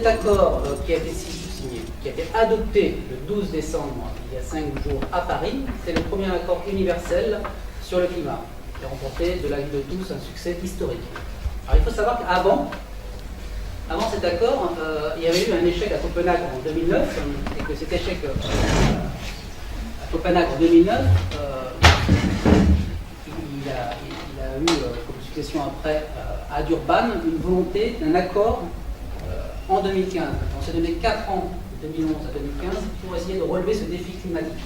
cet accord qui a été signé, qui a été adopté le 12 décembre, il y a 5 jours à Paris, c'est le premier accord universel sur le climat, qui a remporté de la vie de tous un succès historique. Alors il faut savoir qu'avant cet accord, il y avait eu un échec à Copenhague en 2009, et que cet échec à Copenhague en 2009, il a eu comme succession après à Durban une volonté d'un accord en 2015. On s'est donné 4 ans, de 2011 à 2015, pour essayer de relever ce défi climatique.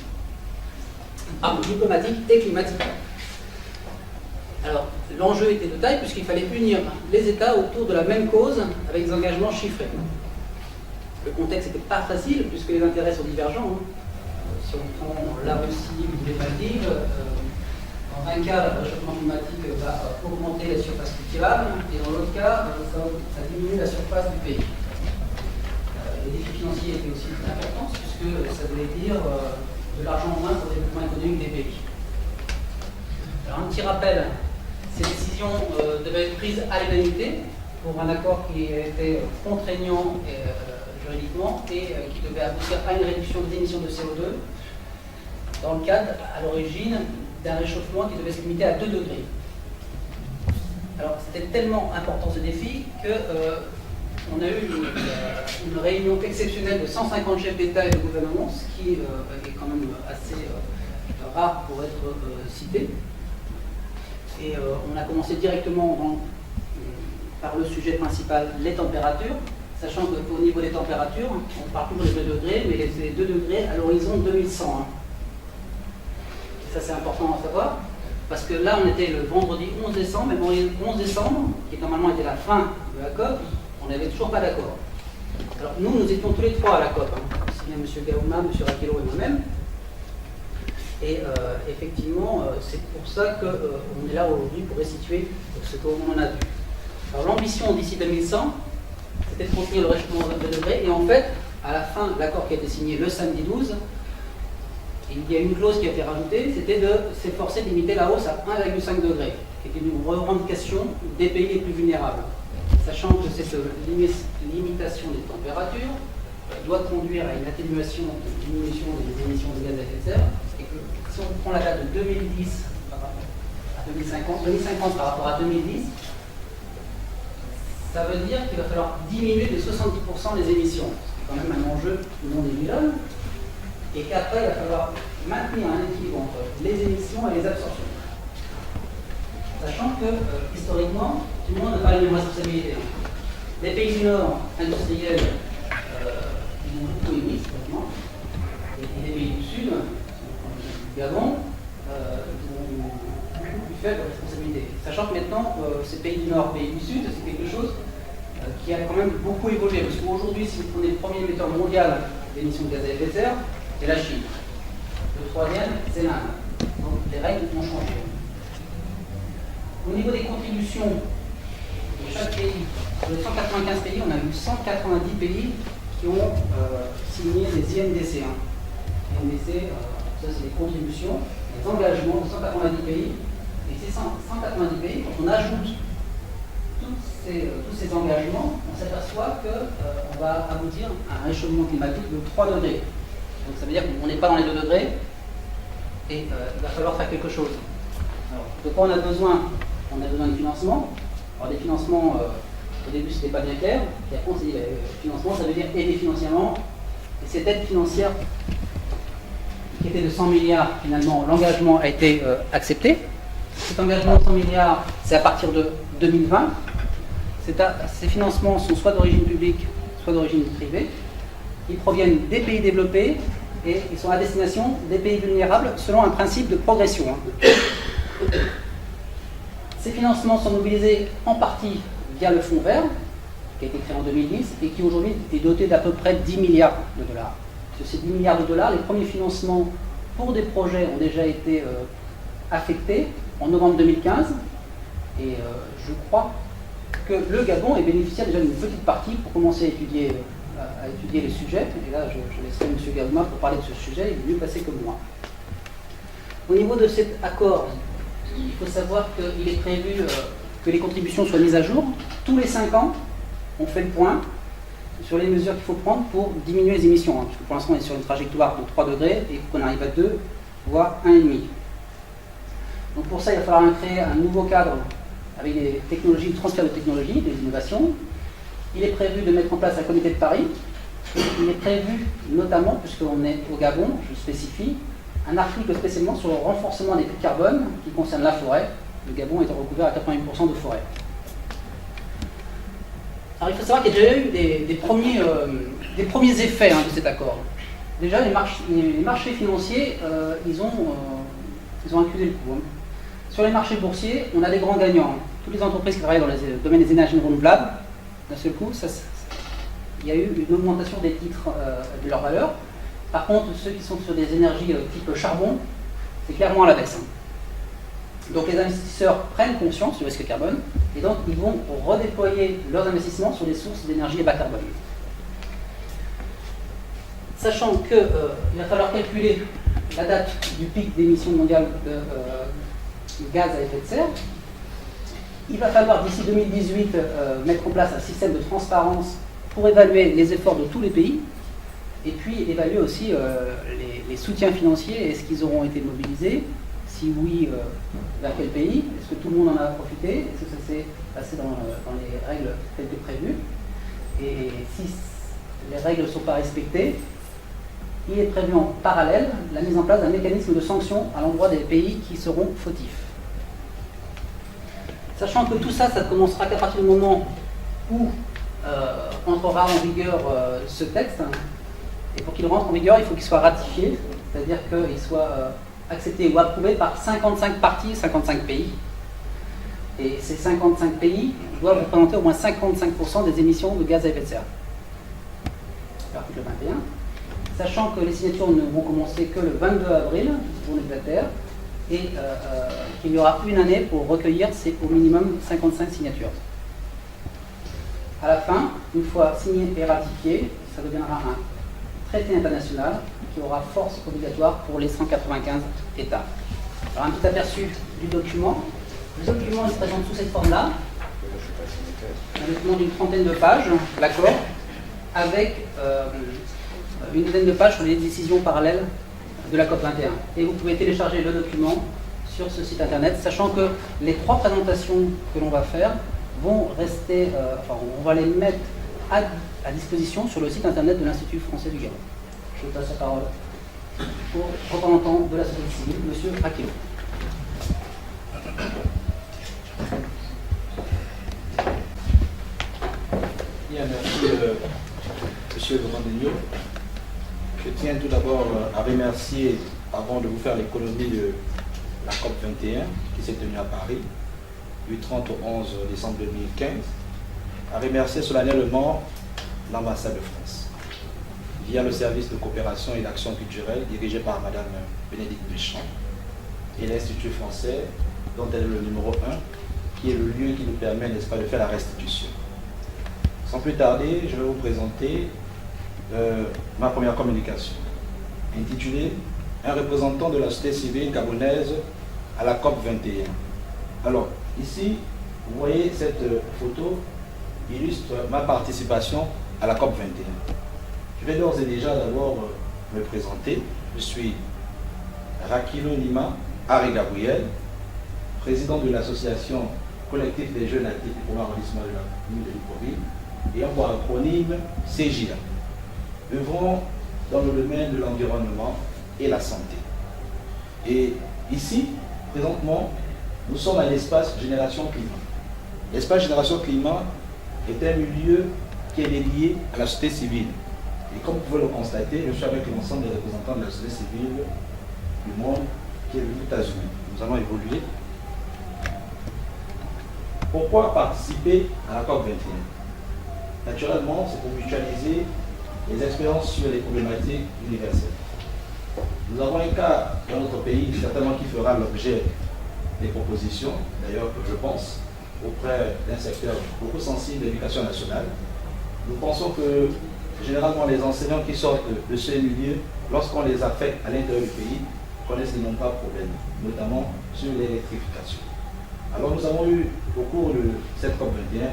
Diplomatique et climatique. Alors, l'enjeu était de taille puisqu'il fallait unir les États autour de la même cause avec des engagements chiffrés. Le contexte n'était pas facile puisque les intérêts sont divergents. Si on prend la Russie ou les Maldives, dans un cas, le réchauffement climatique va augmenter la surface cultivable et dans l'autre cas, ça diminue la surface du pays. Les défis financiers étaient aussi importants puisque ça voulait dire de l'argent en main pour le développement économique des pays. Alors, un petit rappel. Ces décisions devaient être prises à l'unanimité pour un accord qui était contraignant juridiquement et qui devait aboutir à une réduction des émissions de CO2 dans le cadre, à l'origine, d'un réchauffement qui devait se limiter à 2 degrés. Alors c'était tellement important ce défi qu'on a eu une réunion exceptionnelle de 150 chefs d'État et de gouvernement, ce qui est quand même assez rare pour être cité. Et on a commencé directement par le sujet principal, les températures, sachant qu'au niveau des températures, on parle toujours des 2 degrés, mais c'est 2 degrés à l'horizon 2100. Et ça c'est important à savoir, parce que là on était le vendredi 11 décembre, mais le 11 décembre, qui normalement était la fin de la COP, on n'avait toujours pas d'accord. Alors nous étions tous les trois à la COP, aussi bien M. Gaouma, M. Raquello et moi-même. Et effectivement, c'est pour ça qu'on est là aujourd'hui pour restituer ce qu'on en a vu. Alors l'ambition d'ici 2100, c'était de contenir le réchauffement de 2 degrés. Et en fait, à la fin de l'accord qui a été signé le samedi 12, il y a une clause qui a été rajoutée, c'était de s'efforcer de limiter la hausse à 1,5 degré, qui était une revendication des pays les plus vulnérables. Sachant que cette limitation des températures doit conduire à une atténuation, une diminution des émissions de gaz à effet de serre, et que si on prend la date de 2010 par rapport à 2050 par rapport à 2010, ça veut dire qu'il va falloir diminuer de 70% les émissions. C'est quand même un enjeu non négligeable, et qu'après il va falloir maintenir un équilibre entre les émissions et les absorptions. Sachant que, historiquement, tout le monde n'a pas les mêmes responsabilités. Les pays du Nord, industriels, ils ont beaucoup émis, historiquement, et les pays du Sud, du Gabon, ont beaucoup plus faible responsabilité. Sachant que maintenant, ces pays du Nord, pays du Sud, c'est quelque chose qui a quand même beaucoup évolué. Parce qu'aujourd'hui, si vous prenez le premier émetteur mondial d'émissions de gaz à effet de serre, c'est la Chine. Le troisième, c'est l'Inde. Donc les règles ont changé. Au niveau des contributions de chaque pays, sur les 195 pays, on a eu 190 pays qui ont signé les INDC. INDC, ça c'est les contributions, les engagements de 190 pays. Et ces 190 pays, quand on ajoute tous ces engagements, on s'aperçoit qu'on va aboutir à un réchauffement climatique de 3 degrés. Donc ça veut dire qu'on n'est pas dans les 2 degrés et il va falloir faire quelque chose. Alors, de quoi on a besoin? On a besoin de financement. Alors des financements, au début c'était pas bien clair, et après on s'est dit financement ça veut dire aider financièrement. Et cette aide financière qui était de 100 milliards, finalement l'engagement a été accepté. Cet engagement de 100 milliards, c'est à partir de 2020. Ces financements sont soit d'origine publique, soit d'origine privée. Ils proviennent des pays développés et ils sont à destination des pays vulnérables selon un principe de progression. Ces financements sont mobilisés en partie via le Fonds vert, qui a été créé en 2010 et qui aujourd'hui est doté d'à peu près 10 milliards de dollars. Sur ces 10 milliards de dollars, les premiers financements pour des projets ont déjà été affectés en novembre 2015 et je crois que le Gabon est bénéficiaire déjà d'une petite partie pour commencer à étudier les sujets. Et là, je laisserai M. Gaouma pour parler de ce sujet, il est mieux placé que moi. Au niveau de cet accord, il faut savoir qu'il est prévu que les contributions soient mises à jour. Tous les 5 ans, on fait le point sur les mesures qu'il faut prendre pour diminuer les émissions, hein, puisque pour l'instant on est sur une trajectoire de 3 degrés et qu'on arrive à 2, voire 1,5. Donc pour ça, il va falloir créer un nouveau cadre avec des technologies, le transfert de technologies, des innovations. Il est prévu de mettre en place un comité de Paris. Il est prévu notamment, puisqu'on est au Gabon, je spécifie, un article spécialement sur le renforcement des puits de carbone qui concerne la forêt. Le Gabon étant recouvert à 88% de forêt. Alors il faut savoir qu'il y a déjà eu des premiers effets de cet accord. Déjà, les marchés financiers, ils ont accusé le coup. Sur les marchés boursiers, on a des grands gagnants. Toutes les entreprises qui travaillent dans le domaine des énergies renouvelables, d'un seul coup, il y a eu une augmentation des titres de leur valeur. Par contre, ceux qui sont sur des énergies type charbon, c'est clairement à la baisse. Donc les investisseurs prennent conscience du risque carbone et donc ils vont redéployer leurs investissements sur des sources d'énergie bas carbone. Sachant qu'il va falloir calculer la date du pic d'émissions mondiales de gaz à effet de serre, il va falloir d'ici 2018 mettre en place un système de transparence pour évaluer les efforts de tous les pays et puis évaluer aussi les soutiens financiers. Est-ce qu'ils auront été mobilisés? Si oui, vers quel pays? Est-ce que tout le monde en a profité? Est-ce que ça s'est passé dans les règles telles que prévues? Et si les règles ne sont pas respectées, il est prévu en parallèle la mise en place d'un mécanisme de sanction à l'endroit des pays qui seront fautifs. Sachant que tout ça, ça ne commencera qu'à partir du moment où entrera en vigueur ce texte. Et pour qu'il rentre en vigueur, il faut qu'il soit ratifié, c'est-à-dire qu'il soit accepté ou approuvé par 55 parties, 55 pays. Et ces 55 pays doivent représenter au moins 55% des émissions de gaz à effet de serre. L'article 21. Sachant que les signatures ne vont commencer que le 22 avril, pour les Terre, et qu'il y aura une année pour recueillir au minimum 55 signatures. À la fin, une fois signé et ratifié, ça deviendra un traité international qui aura force obligatoire pour les 195 États. Alors un petit aperçu du document. Le document se présente sous cette forme-là. Un document d'une trentaine de pages, l'accord, avec une dizaine de pages sur les décisions parallèles de la COP21. Et vous pouvez télécharger le document sur ce site internet, sachant que les 3 présentations que l'on va faire vont rester, on va les mettre à disposition sur le site internet de l'Institut français du Gabon. Je passe la parole au représentant de la société civile, M. Akilo. Bien, merci M. Grandegno. Je tiens tout d'abord à remercier, avant de vous faire l'économie de la COP21 qui s'est tenue à Paris, du 30 au 11 décembre 2015, à remercier solennellement l'ambassade de France, via le service de coopération et d'action culturelle dirigé par Mme Bénédicte Deschamps et l'Institut français, dont elle est le numéro 1, qui est le lieu qui nous permet, n'est-ce pas, de faire la restitution. Sans plus tarder, je vais vous présenter ma première communication, intitulée « Un représentant de la société civile gabonaise à la COP 21 ». Alors, ici, vous voyez cette photo illustre ma participation à la COP 21. Je vais d'ores et déjà d'abord me présenter. Je suis Rakilo Nima Harry Gabriel, président de l'association collectif des jeunes actifs du premier arrondissement de la commune de Libreville, et en acronyme CJA. Œuvrons dans le domaine de l'environnement et la santé. Et ici, présentement, nous sommes à l'espace Génération Climat. L'espace Génération Climat est un milieu qui est dédié à la société civile. Et comme vous pouvez le constater, je suis avec l'ensemble des représentants de la société civile du monde qui est venu aux États-Unis. Nous allons évoluer. Pourquoi participer à la COP 21? Naturellement, c'est pour mutualiser les expériences sur les problématiques universelles. Nous avons un cas dans notre pays, certainement qui fera l'objet des propositions, d'ailleurs je pense, auprès d'un secteur beaucoup sensible de l'éducation nationale. Nous pensons que généralement les enseignants qui sortent de ce milieu, lorsqu'on les affecte à l'intérieur du pays, connaissent les pas de problème, notamment sur l'électrification. Alors nous avons eu au cours de cette COP21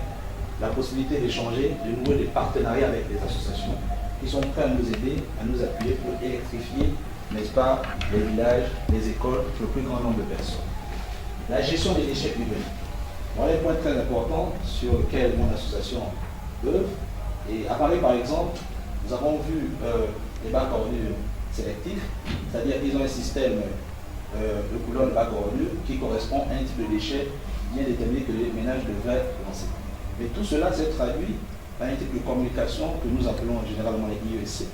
la possibilité d'échanger de nouveau des partenariats avec les associations qui sont prêts à nous aider, à nous appuyer pour électrifier, n'est-ce pas, les villages, les écoles, pour le plus grand nombre de personnes. La gestion des déchets urbains. Voilà un point très important sur lequel mon association œuvre. Et à Paris, par exemple, nous avons vu les bacs ordures sélectifs, c'est-à-dire qu'ils ont un système de couleur de bac ordures qui correspond à un type de déchet bien déterminé que les ménages devraient lancer. Mais tout cela s'est traduit par un type de communication que nous appelons généralement les IEC,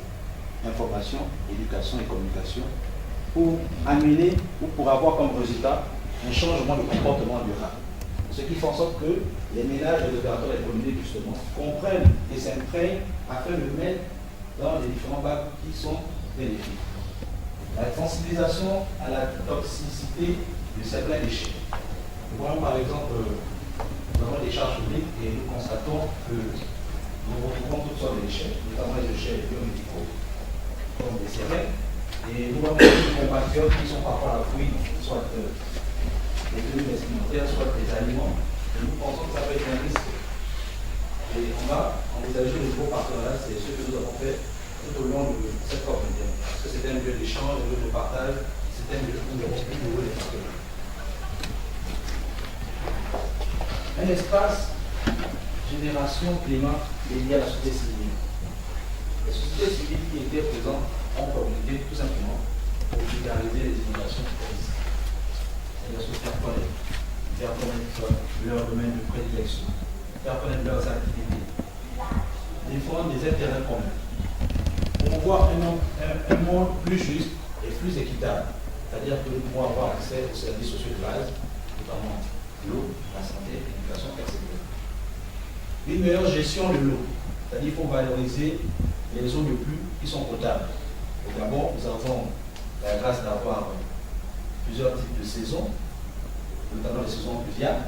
information, éducation et communication, pour amener ou pour avoir comme résultat un changement de comportement durable. Ce qui fait en sorte que les ménages et les opérateurs économiques, justement, comprennent et s'imprègnent afin de mettre dans les différents bacs qui sont bénéfiques. La sensibilisation à la toxicité de certains déchets. Nous voyons par exemple, nous avons des charges publiques et nous constatons que nous retrouvons toutes sortes de déchets, notamment les déchets biomédicaux, comme des sirènes, et nous avons des compatriotes qui sont parfois à la fouille, soit des tenues vestimentaires, soit des aliments. Et nous pensons que ça peut être un risque. Et on va envisager de nouveaux partenariats, c'est ce que nous avons fait tout au long de cette COP21. Parce que c'était un lieu d'échange, un lieu de partage, c'était un lieu où nous avons pu nouveau des partenariats. Un espace génération climat lié à la société civile. Les sociétés civiles qui étaient présentes ont communiqué tout simplement pour vulgariser les innovations terroristes. C'est-à-dire se faire connaître leur domaine de prédilection, faire connaître leurs activités, défendre des intérêts communs, promouvoir un monde plus juste et plus équitable, c'est-à-dire que nous pouvons avoir accès aux services sociaux de base, notamment l'eau, la santé, l'éducation, etc. Une meilleure gestion de l'eau, c'est-à-dire qu'il faut valoriser les eaux de pluie qui sont potables. Au Gabon, nous avons la grâce d'avoir plusieurs types de saisons, notamment les saisons pluviales,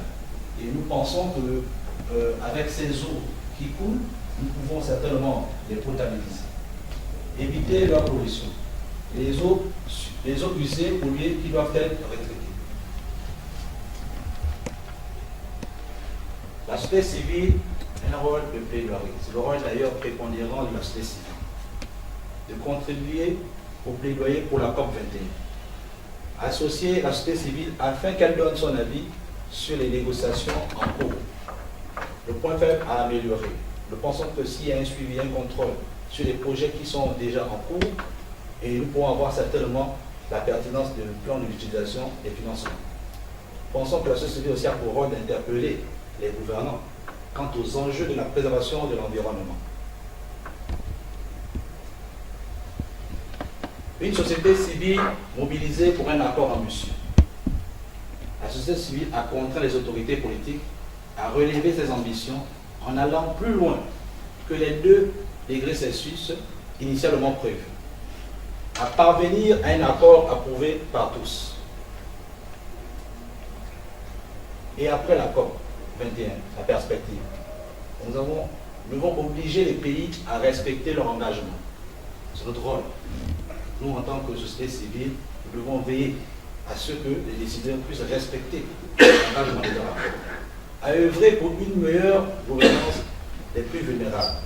et nous pensons qu'avec ces eaux qui coulent, nous pouvons certainement les potabiliser, éviter leur pollution. Et les eaux usées, polluées, qui doivent être retraitées. La société civile a un rôle de plaidoyer. C'est le rôle d'ailleurs prépondérant de la société civile, de contribuer au plaidoyer pour la COP21. Associer la société civile afin qu'elle donne son avis sur les négociations en cours. Le point faible à améliorer. Nous pensons que s'il y a un suivi, un contrôle sur les projets qui sont déjà en cours, et nous pourrons avoir certainement la pertinence du plan d'utilisation des financements. Pensons que la société civile aussi a pour rôle d'interpeller les gouvernants quant aux enjeux de la préservation de l'environnement. Une société civile mobilisée pour un accord ambitieux. La société civile a contraint les autorités politiques à relever ses ambitions en allant plus loin que les 2 degrés Celsius initialement prévus, à parvenir à un accord approuvé par tous. Et après la COP 21, la perspective, nous devons obliger les pays à respecter leur engagement. C'est notre rôle. Nous, en tant que société civile, nous devons veiller à ce que les décideurs puissent respecter l'engagement de leur accord, à œuvrer pour une meilleure gouvernance des plus vulnérables,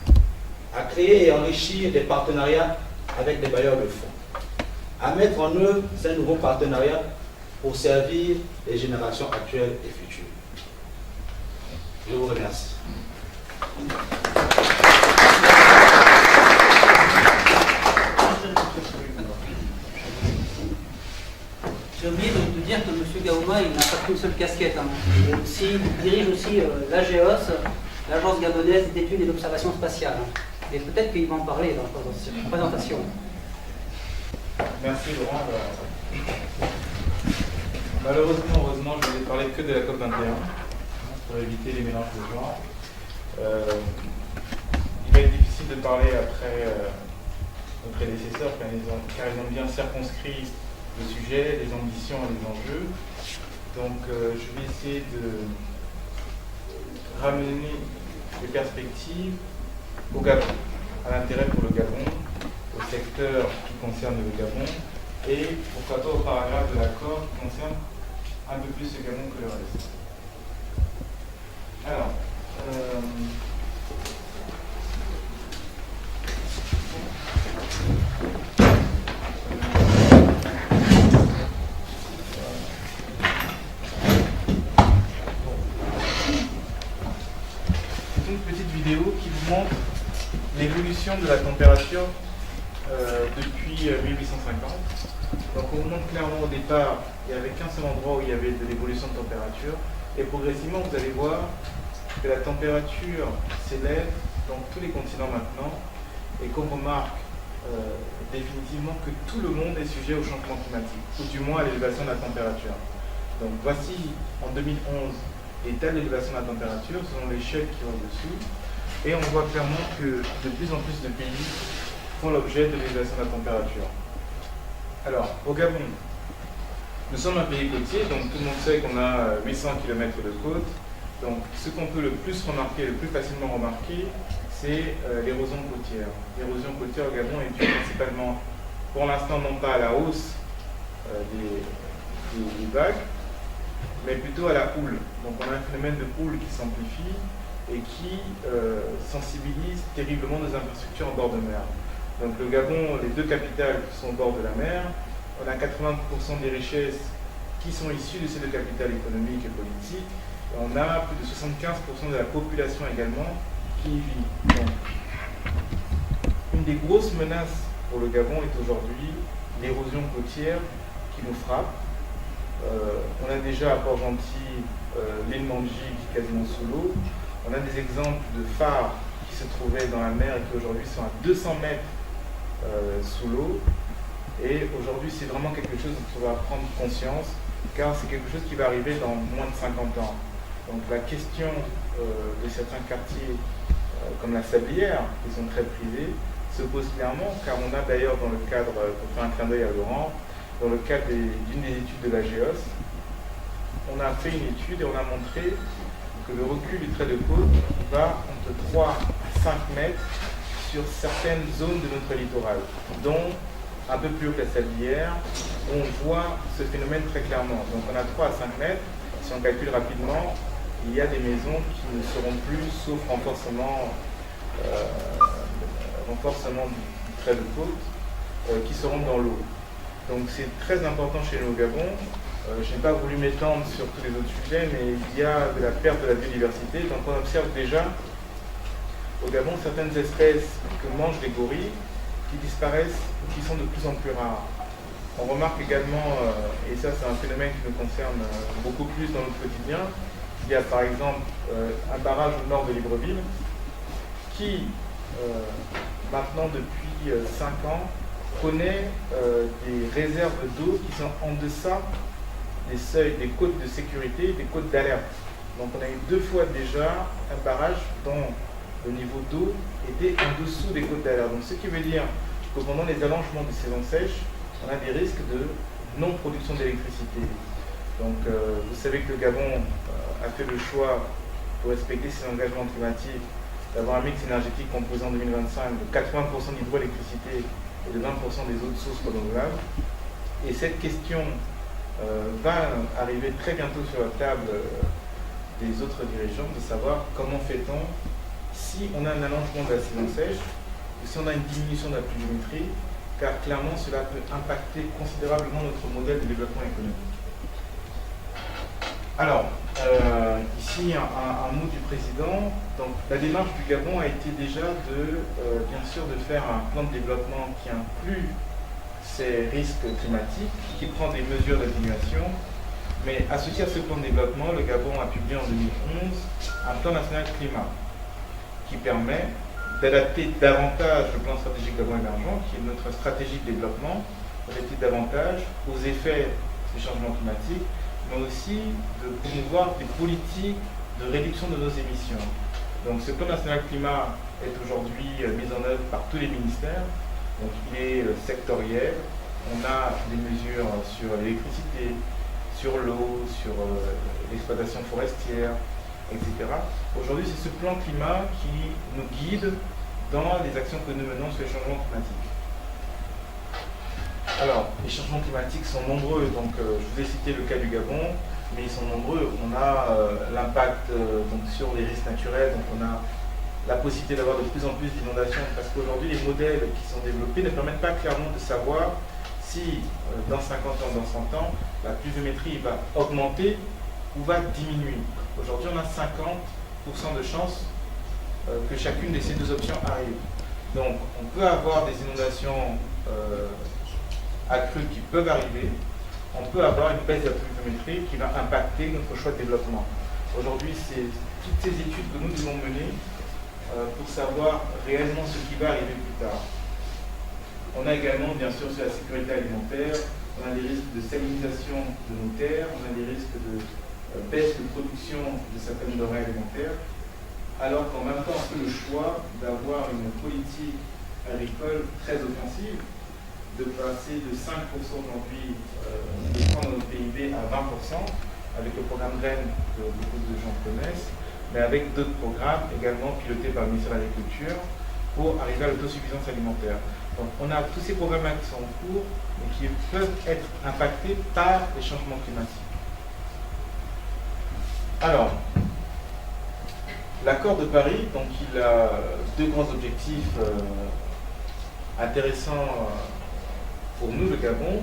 à créer et enrichir des partenariats avec des bailleurs de fonds, à mettre en œuvre ces nouveaux partenariats pour servir les générations actuelles et futures. Je vous remercie. J'ai oublié de dire que M. Gaouma, il n'a pas qu'une seule casquette. Il dirige aussi l'AGEOS, l'Agence gabonaise d'études et d'observation spatiale. Et peut-être qu'il va en parler dans la présentation. Merci Laurent. Malheureusement, heureusement, je ne vais parler que de la COP21 pour éviter les mélanges de genres. Il va être difficile de parler après nos prédécesseurs car ils ont bien circonscrit le sujet, les ambitions et les enjeux. Donc je vais essayer de ramener les perspectives au Gabon, à l'intérêt pour le Gabon, au secteur qui concerne le Gabon et pourquoi pas au paragraphe de l'accord qui concerne un peu plus le Gabon que le reste. Alors, Une petite vidéo qui vous montre l'évolution de la température depuis 1850. Donc on montre clairement au départ, il n'y avait qu'un seul endroit où il y avait de l'évolution de température. Et progressivement, vous allez voir que la température s'élève dans tous les continents maintenant et qu'on remarque définitivement que tout le monde est sujet au changement climatique, ou du moins à l'élévation de la température. Donc voici en 2011 l'état de l'élévation de la température selon l'échelle qui est au-dessus. Et on voit clairement que de plus en plus de pays font l'objet de l'élévation de la température. Alors, au Gabon, nous sommes un pays côtier, donc tout le monde sait qu'on a 800 km de côte. Donc, ce qu'on peut le plus remarquer, le plus facilement remarquer, c'est l'érosion côtière. L'érosion côtière au Gabon est due principalement, pour l'instant, non pas à la hausse des vagues, mais plutôt à la houle. Donc, on a un phénomène de houle qui s'amplifie et qui sensibilise terriblement nos infrastructures en bord de mer. Donc le Gabon, les deux capitales qui sont au bord de la mer, on a 80% des richesses qui sont issues de ces deux capitales économiques et politiques, et on a plus de 75% de la population également qui y vit. Donc, une des grosses menaces pour le Gabon est aujourd'hui l'érosion côtière qui nous frappe. On a déjà à Port-Gentil l'île Mandji qui est quasiment sous l'eau. On a des exemples de phares qui se trouvaient dans la mer et qui aujourd'hui sont à 200 mètres sous l'eau. Et aujourd'hui, c'est vraiment quelque chose dont on va prendre conscience, car c'est quelque chose qui va arriver dans moins de 50 ans. Donc la question de certains quartiers, comme la Sablière, qui sont très privés, se pose clairement, car on a d'ailleurs dans le cadre, pour faire un clin d'œil à Laurent, dans le cadre d'une des études de la GEOS, on a fait une étude et on a montré que le recul du trait de côte va entre 3 à 5 mètres sur certaines zones de notre littoral, dont un peu plus haut que la Sablière, où on voit ce phénomène très clairement. Donc on a 3 à 5 mètres, si on calcule rapidement, il y a des maisons qui ne seront plus, sauf renforcement du trait de côte, qui seront dans l'eau. Donc c'est très important chez nous au Gabon. Je n'ai pas voulu m'étendre sur tous les autres sujets, mais il y a de la perte de la biodiversité. Donc on observe déjà au Gabon certaines espèces que mangent les gorilles qui disparaissent ou qui sont de plus en plus rares. On remarque également, et ça c'est un phénomène qui nous concerne beaucoup plus dans notre quotidien, il y a par exemple un barrage au nord de Libreville qui, maintenant depuis 5 ans, connaît des réserves d'eau qui sont en deçà des seuils, des côtes de sécurité, des côtes d'alerte. Donc on a eu 2 fois déjà un barrage dont le niveau d'eau était en dessous des côtes d'alerte. Donc ce qui veut dire que pendant les allongements des saisons sèches, on a des risques de non-production d'électricité. Donc vous savez que le Gabon a fait le choix, pour respecter ses engagements climatiques, d'avoir un mix énergétique composé en 2025 de 80% d'hydroélectricité et de 20% des autres sources renouvelables. Et cette question va arriver très bientôt sur la table des autres dirigeants, de savoir comment fait-on si on a un allongement de la saison sèche ou si on a une diminution de la pluviométrie, car clairement cela peut impacter considérablement notre modèle de développement économique. Alors, ici un mot du président. Donc, la démarche du Gabon a été déjà bien sûr de faire un plan de développement qui inclut ces risques climatiques, qui prend des mesures d'atténuation. Mais associé à ce plan de développement, le Gabon a publié en 2011 un plan national climat qui permet d'adapter davantage le plan stratégique Gabon émergent, qui est notre stratégie de développement, d'adapter davantage aux effets des changements climatiques, mais aussi de promouvoir des politiques de réduction de nos émissions. Donc ce plan national climat est aujourd'hui mis en œuvre par tous les ministères. Donc il est sectoriel. On a des mesures sur l'électricité, sur l'eau, sur l'exploitation forestière, etc. Aujourd'hui, c'est ce plan climat qui nous guide dans les actions que nous menons sur les changements climatiques. Alors, les changements climatiques sont nombreux, donc je vous ai cité le cas du Gabon. mais ils sont nombreux. On a l'impact donc sur les risques naturels, donc on a la possibilité d'avoir de plus en plus d'inondations, parce qu'aujourd'hui les modèles qui sont développés ne permettent pas clairement de savoir si dans 50 ans, dans 100 ans, la pluviométrie va augmenter ou va diminuer. Aujourd'hui on a 50% de chances que chacune de ces deux options arrive. Donc on peut avoir des inondations accrues qui peuvent arriver, on peut avoir une baisse de la pluviométrie qui va impacter notre choix de développement. Aujourd'hui, c'est toutes ces études que nous devons mener pour savoir réellement ce qui va arriver plus tard. On a également, bien sûr, sur la sécurité alimentaire, on a des risques de salinisation de nos terres, on a des risques de baisse de production de certaines denrées alimentaires, alors qu'en même temps, on fait le choix d'avoir une politique agricole très offensive, de passer de 5% aujourd'hui de notre PIB à 20%, avec le programme GREN que beaucoup de gens connaissent, mais avec d'autres programmes également pilotés par le ministère de l'Agriculture pour arriver à l'autosuffisance alimentaire. Donc on a tous ces programmes-là qui sont en cours et qui peuvent être impactés par les changements climatiques. Alors, l'accord de Paris, donc il a deux grands objectifs intéressants pour nous, le Gabon.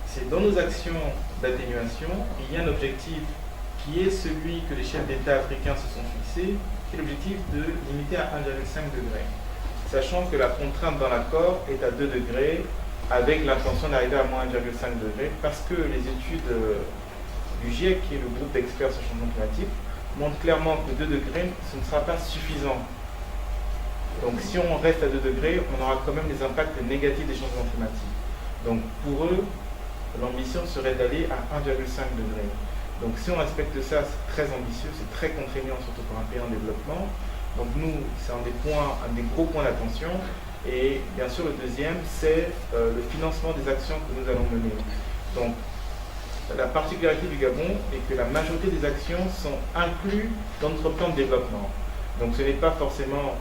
C'est dans nos actions d'atténuation, il y a un objectif qui est celui que les chefs d'État africains se sont fixés, qui est l'objectif de limiter à 1,5 degré. Sachant que la contrainte dans l'accord est à 2 degrés, avec l'intention d'arriver à moins 1,5 degré, parce que les études du GIEC, qui est le groupe d'experts sur le changement climatique, montrent clairement que 2 degrés, ce ne sera pas suffisant. Donc si on reste à 2 degrés, on aura quand même des impacts négatifs des changements climatiques. Donc pour eux, l'ambition serait d'aller à 1,5 degré. Donc si on respecte ça, c'est très ambitieux, c'est très contraignant, surtout pour un pays en développement. Donc nous, c'est un des gros points d'attention. Et bien sûr, le deuxième, c'est le financement des actions que nous allons mener. Donc la particularité du Gabon est que la majorité des actions sont incluses dans notre plan de développement. Donc ce n'est pas forcément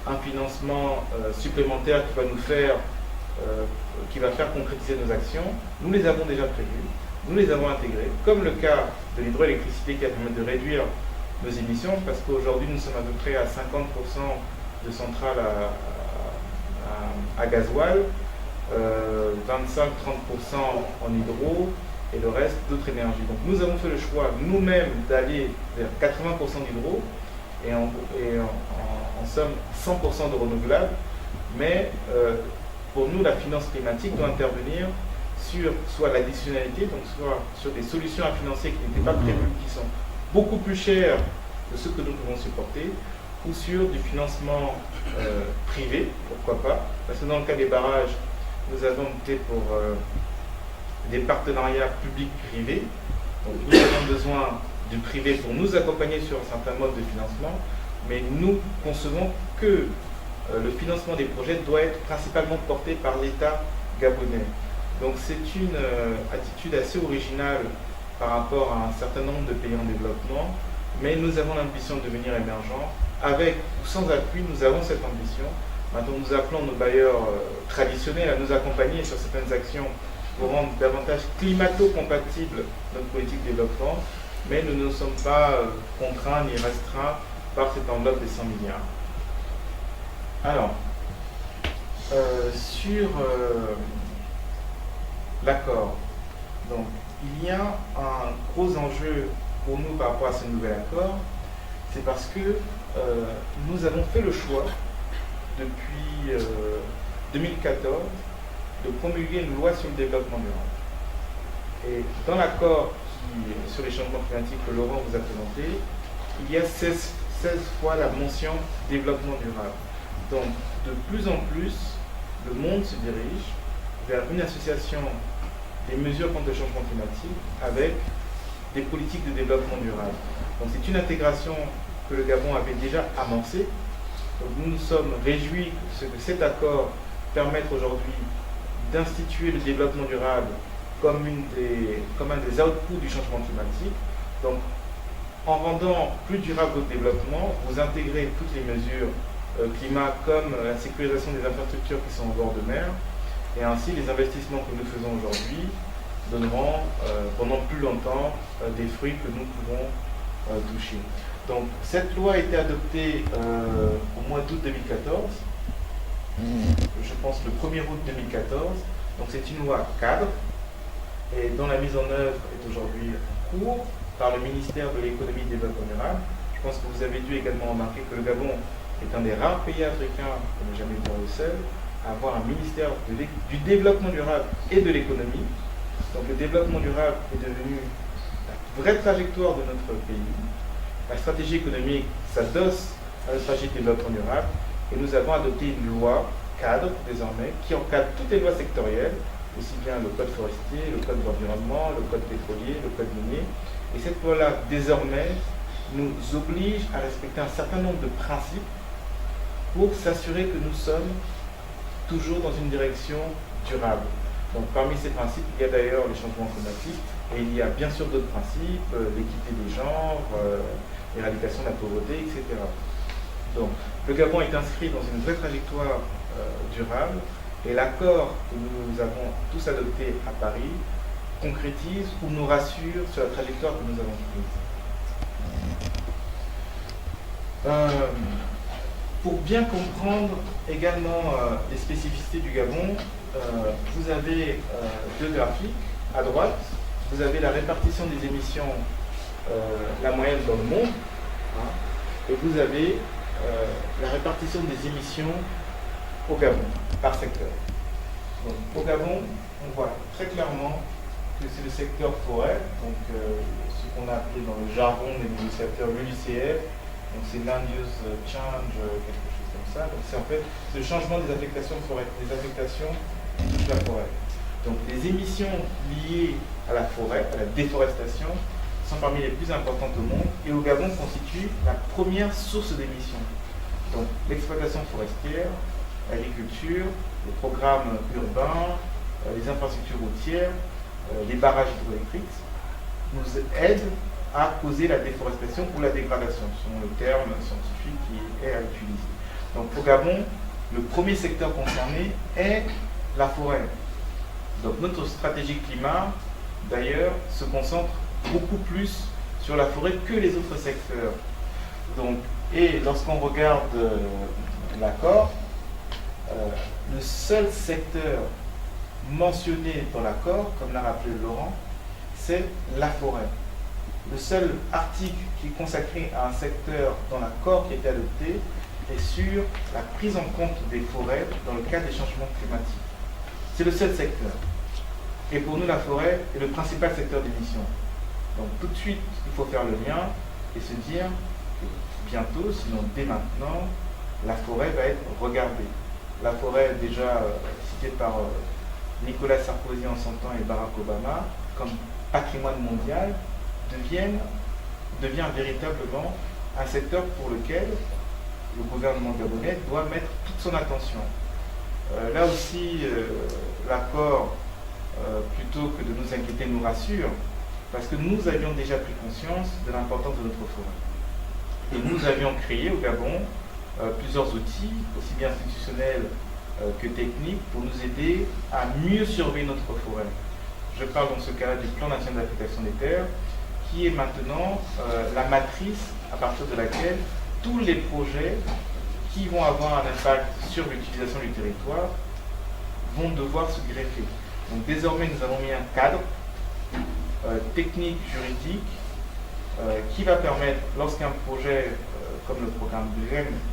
un financement supplémentaire qui va nous faire qui va faire concrétiser nos actions. Nous les avons déjà prévues, nous les avons intégrées, comme le cas de l'hydroélectricité qui va permettre de réduire nos émissions, parce qu'aujourd'hui nous sommes à peu près à 50% de centrales à gasoil, 25-30% en hydro et le reste d'autres énergies. Donc nous avons fait le choix nous-mêmes d'aller vers 80% d'hydro et en somme 100% de renouvelables, mais pour nous, la finance climatique doit intervenir sur soit l'additionnalité, donc soit sur des solutions à financer qui n'étaient pas prévues, qui sont beaucoup plus chères que ce que nous pouvons supporter, ou sur du financement privé, pourquoi pas, parce que dans le cas des barrages, nous avons opté pour des partenariats publics-privés, donc nous avons besoin du privé pour nous accompagner sur un certain mode de financement, mais nous concevons que le financement des projets doit être principalement porté par l'État gabonais. Donc c'est une attitude assez originale par rapport à un certain nombre de pays en développement, mais nous avons l'ambition de devenir émergents. Avec ou sans appui, nous avons cette ambition. Maintenant, nous appelons nos bailleurs traditionnels à nous accompagner sur certaines actions pour rendre davantage climato-compatible notre politique de développement, mais nous ne sommes pas contraints ni restreints par cette enveloppe des 100 milliards. Alors, sur l'accord, donc il y a un gros enjeu pour nous par rapport à ce nouvel accord, c'est parce que nous avons fait le choix depuis 2014 de promulguer une loi sur le développement durable. Et dans l'accord sur les changements climatiques que Laurent vous a présenté, il y a 16 fois la mention développement durable. Donc, de plus en plus, le monde se dirige vers une association des mesures contre le changement climatique avec des politiques de développement durable. Donc, c'est une intégration que le Gabon avait déjà amorcée. Donc, nous nous sommes réjouis que cet accord permette aujourd'hui d'instituer le développement durable comme un des outputs du changement climatique. Donc, en rendant plus durable votre développement, vous intégrez toutes les mesures climat comme la sécurisation des infrastructures qui sont au bord de mer, et ainsi les investissements que nous faisons aujourd'hui donneront pendant plus longtemps des fruits que nous pouvons toucher. Donc cette loi a été adoptée au mois d'août 2014, je pense le 1er août 2014, donc c'est une loi cadre et dont la mise en œuvre est aujourd'hui en cours par le ministère de l'économie et du développement durable. Je pense que vous avez dû également remarquer que le Gabon est un des rares pays africains, on n'a jamais été le seul, à avoir un ministère du développement durable et de l'économie. Donc le développement durable est devenu la vraie trajectoire de notre pays. La stratégie économique s'adosse à la stratégie de développement durable et nous avons adopté une loi cadre désormais qui encadre toutes les lois sectorielles, aussi bien le code forestier, le code de l'environnement, le code pétrolier, le code minier. Et cette loi-là, désormais, nous oblige à respecter un certain nombre de principes pour s'assurer que nous sommes toujours dans une direction durable. Donc parmi ces principes, il y a d'ailleurs les changements climatiques et il y a bien sûr d'autres principes, l'équité des genres, l'éradication de la pauvreté, etc. Donc le Gabon est inscrit dans une vraie trajectoire durable et l'accord que nous avons tous adopté à Paris concrétise ou nous rassure sur la trajectoire que nous avons prise. Pour bien comprendre également les spécificités du Gabon, vous avez deux graphiques. À droite, vous avez la répartition des émissions, la moyenne dans le monde, hein, et vous avez la répartition des émissions au Gabon, par secteur. Donc, au Gabon, on voit très clairement que c'est le secteur forêt, donc ce qu'on a appelé dans le jargon des négociateurs l'ULICF, donc c'est Land Use Change, quelque chose comme ça. Donc c'est en fait le changement des affectations forêt, des affectations de la forêt. Donc les émissions liées à la forêt, à la déforestation, sont parmi les plus importantes au monde et au Gabon constitue la première source d'émissions. Donc l'exploitation forestière, l'agriculture, les programmes urbains, les infrastructures routières, les barrages hydroélectriques nous aident à causer la déforestation ou la dégradation, selon le terme scientifique qui est à utiliser. Donc au Gabon, le premier secteur concerné est la forêt. Donc notre stratégie climat, d'ailleurs, se concentre beaucoup plus sur la forêt que les autres secteurs. Donc, et lorsqu'on regarde l'accord, le seul secteur mentionné dans l'accord, comme l'a rappelé Laurent, c'est la forêt. Le seul article qui est consacré à un secteur dans l'accord qui a été adopté est sur la prise en compte des forêts dans le cadre des changements climatiques. C'est le seul secteur. Et pour nous, la forêt est le principal secteur d'émission. Donc tout de suite, il faut faire le lien et se dire que bientôt, sinon dès maintenant, la forêt va être regardée. La forêt, déjà citée par Nicolas Sarkozy en son temps et Barack Obama, comme patrimoine mondial, devient véritablement un secteur pour lequel le gouvernement gabonais doit mettre toute son attention. Là aussi, l'accord, plutôt que de nous inquiéter, nous rassure, parce que nous avions déjà pris conscience de l'importance de notre forêt. Et nous avions créé au Gabon plusieurs outils, aussi bien institutionnels que techniques, pour nous aider à mieux surveiller notre forêt. Je parle dans ce cas-là du plan national d'affectation des terres, qui est maintenant la matrice à partir de laquelle tous les projets qui vont avoir un impact sur l'utilisation du territoire vont devoir se greffer. Donc désormais, nous avons mis un cadre technique, juridique, qui va permettre, lorsqu'un projet comme le programme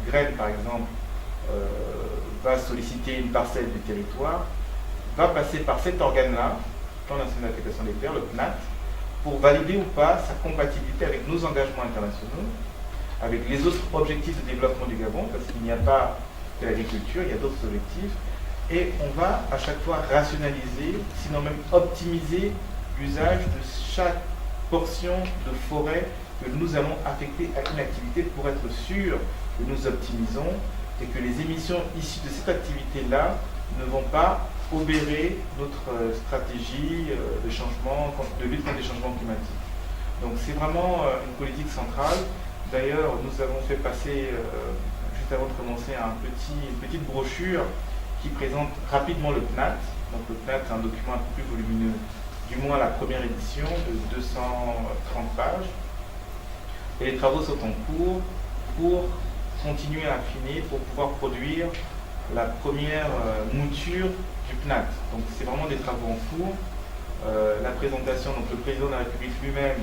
Graines par exemple, va solliciter une parcelle du territoire, va passer par cet organe-là, Plan national d'affectation des terres, le PNAT, pour valider ou pas sa compatibilité avec nos engagements internationaux, avec les autres objectifs de développement du Gabon, parce qu'il n'y a pas que l'agriculture, il y a d'autres objectifs, et on va à chaque fois rationaliser, sinon même optimiser l'usage de chaque portion de forêt que nous allons affecter à une activité pour être sûr que nous optimisons et que les émissions issues de cette activité-là ne vont pas obérer notre stratégie de changement, de lutte contre les changements climatiques. Donc c'est vraiment une politique centrale. D'ailleurs, nous avons fait passer, juste avant de commencer, une petite brochure qui présente rapidement le PNAT. Donc le PNAT, c'est un document un peu plus volumineux du moins la première édition de 230 pages. Et les travaux sont en cours pour continuer à affiner, pour pouvoir produire la première mouture du PNAT. Donc c'est vraiment des travaux en cours. La présentation, donc le président de la République lui-même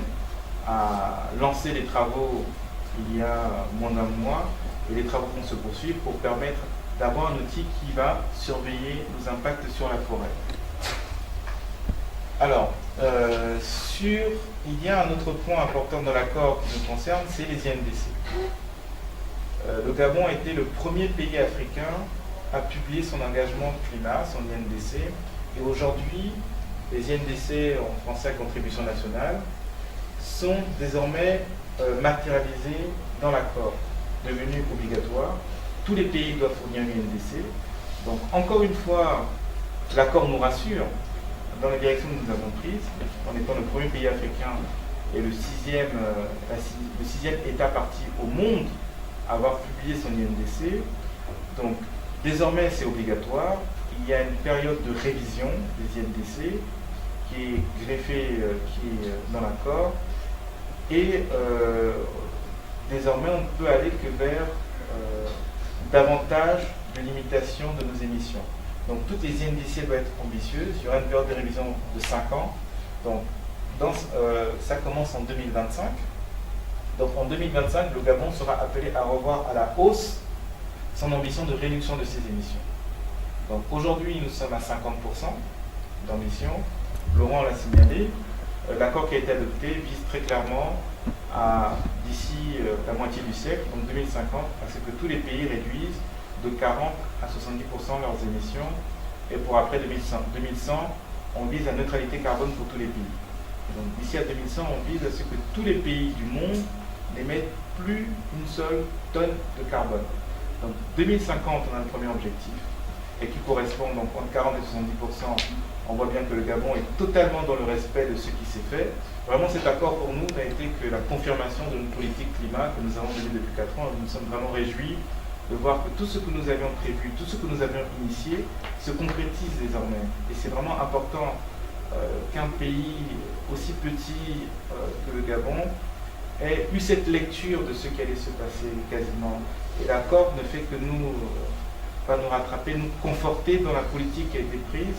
a lancé les travaux il y a moins d'un mois, et les travaux vont se poursuivre pour permettre d'avoir un outil qui va surveiller nos impacts sur la forêt. Alors, il y a un autre point important dans l'accord qui nous concerne, c'est les INDC. Le Gabon a été le premier pays africain à publier son engagement climat, son INDC, et aujourd'hui, les INDC, en français à contribution nationale, sont désormais matérialisés dans l'accord, devenu obligatoire. Tous les pays doivent fournir un INDC. Donc, encore une fois, l'accord nous rassure dans la direction que nous avons prise, en étant le premier pays africain et le sixième État parti au monde à avoir publié son INDC. Donc, désormais, c'est obligatoire. Il y a une période de révision des INDC qui est greffée, qui est dans l'accord. Et désormais, on ne peut aller que vers davantage de limitation de nos émissions. Donc, toutes les INDC doivent être ambitieuses. Il y aura une période de révision de 5 ans. Donc, ça commence en 2025. Donc, en 2025, le Gabon sera appelé à revoir à la hausse son ambition de réduction de ses émissions. Donc, aujourd'hui, nous sommes à 50% d'ambition. Laurent l'a signalé. L'accord qui a été adopté vise très clairement à, d'ici la moitié du siècle, donc 2050, à ce que tous les pays réduisent de 40 à 70% leurs émissions. Et pour après 2100, on vise la neutralité carbone pour tous les pays. Donc d'ici à 2100, on vise à ce que tous les pays du monde n'émettent plus une seule tonne de carbone. Donc 2050, on a le premier objectif, et qui correspond donc entre 40 et 70%. On voit bien que le Gabon est totalement dans le respect de ce qui s'est fait. Vraiment, cet accord pour nous n'a été que la confirmation de notre politique climat que nous avons menée depuis 4 ans. Nous nous sommes vraiment réjouis de voir que tout ce que nous avions prévu, tout ce que nous avions initié, se concrétise désormais. Et c'est vraiment important qu'un pays aussi petit que le Gabon ait eu cette lecture de ce qui allait se passer quasiment. Et l'accord ne fait que nous rattraper, nous conforter dans la politique qui a été prise,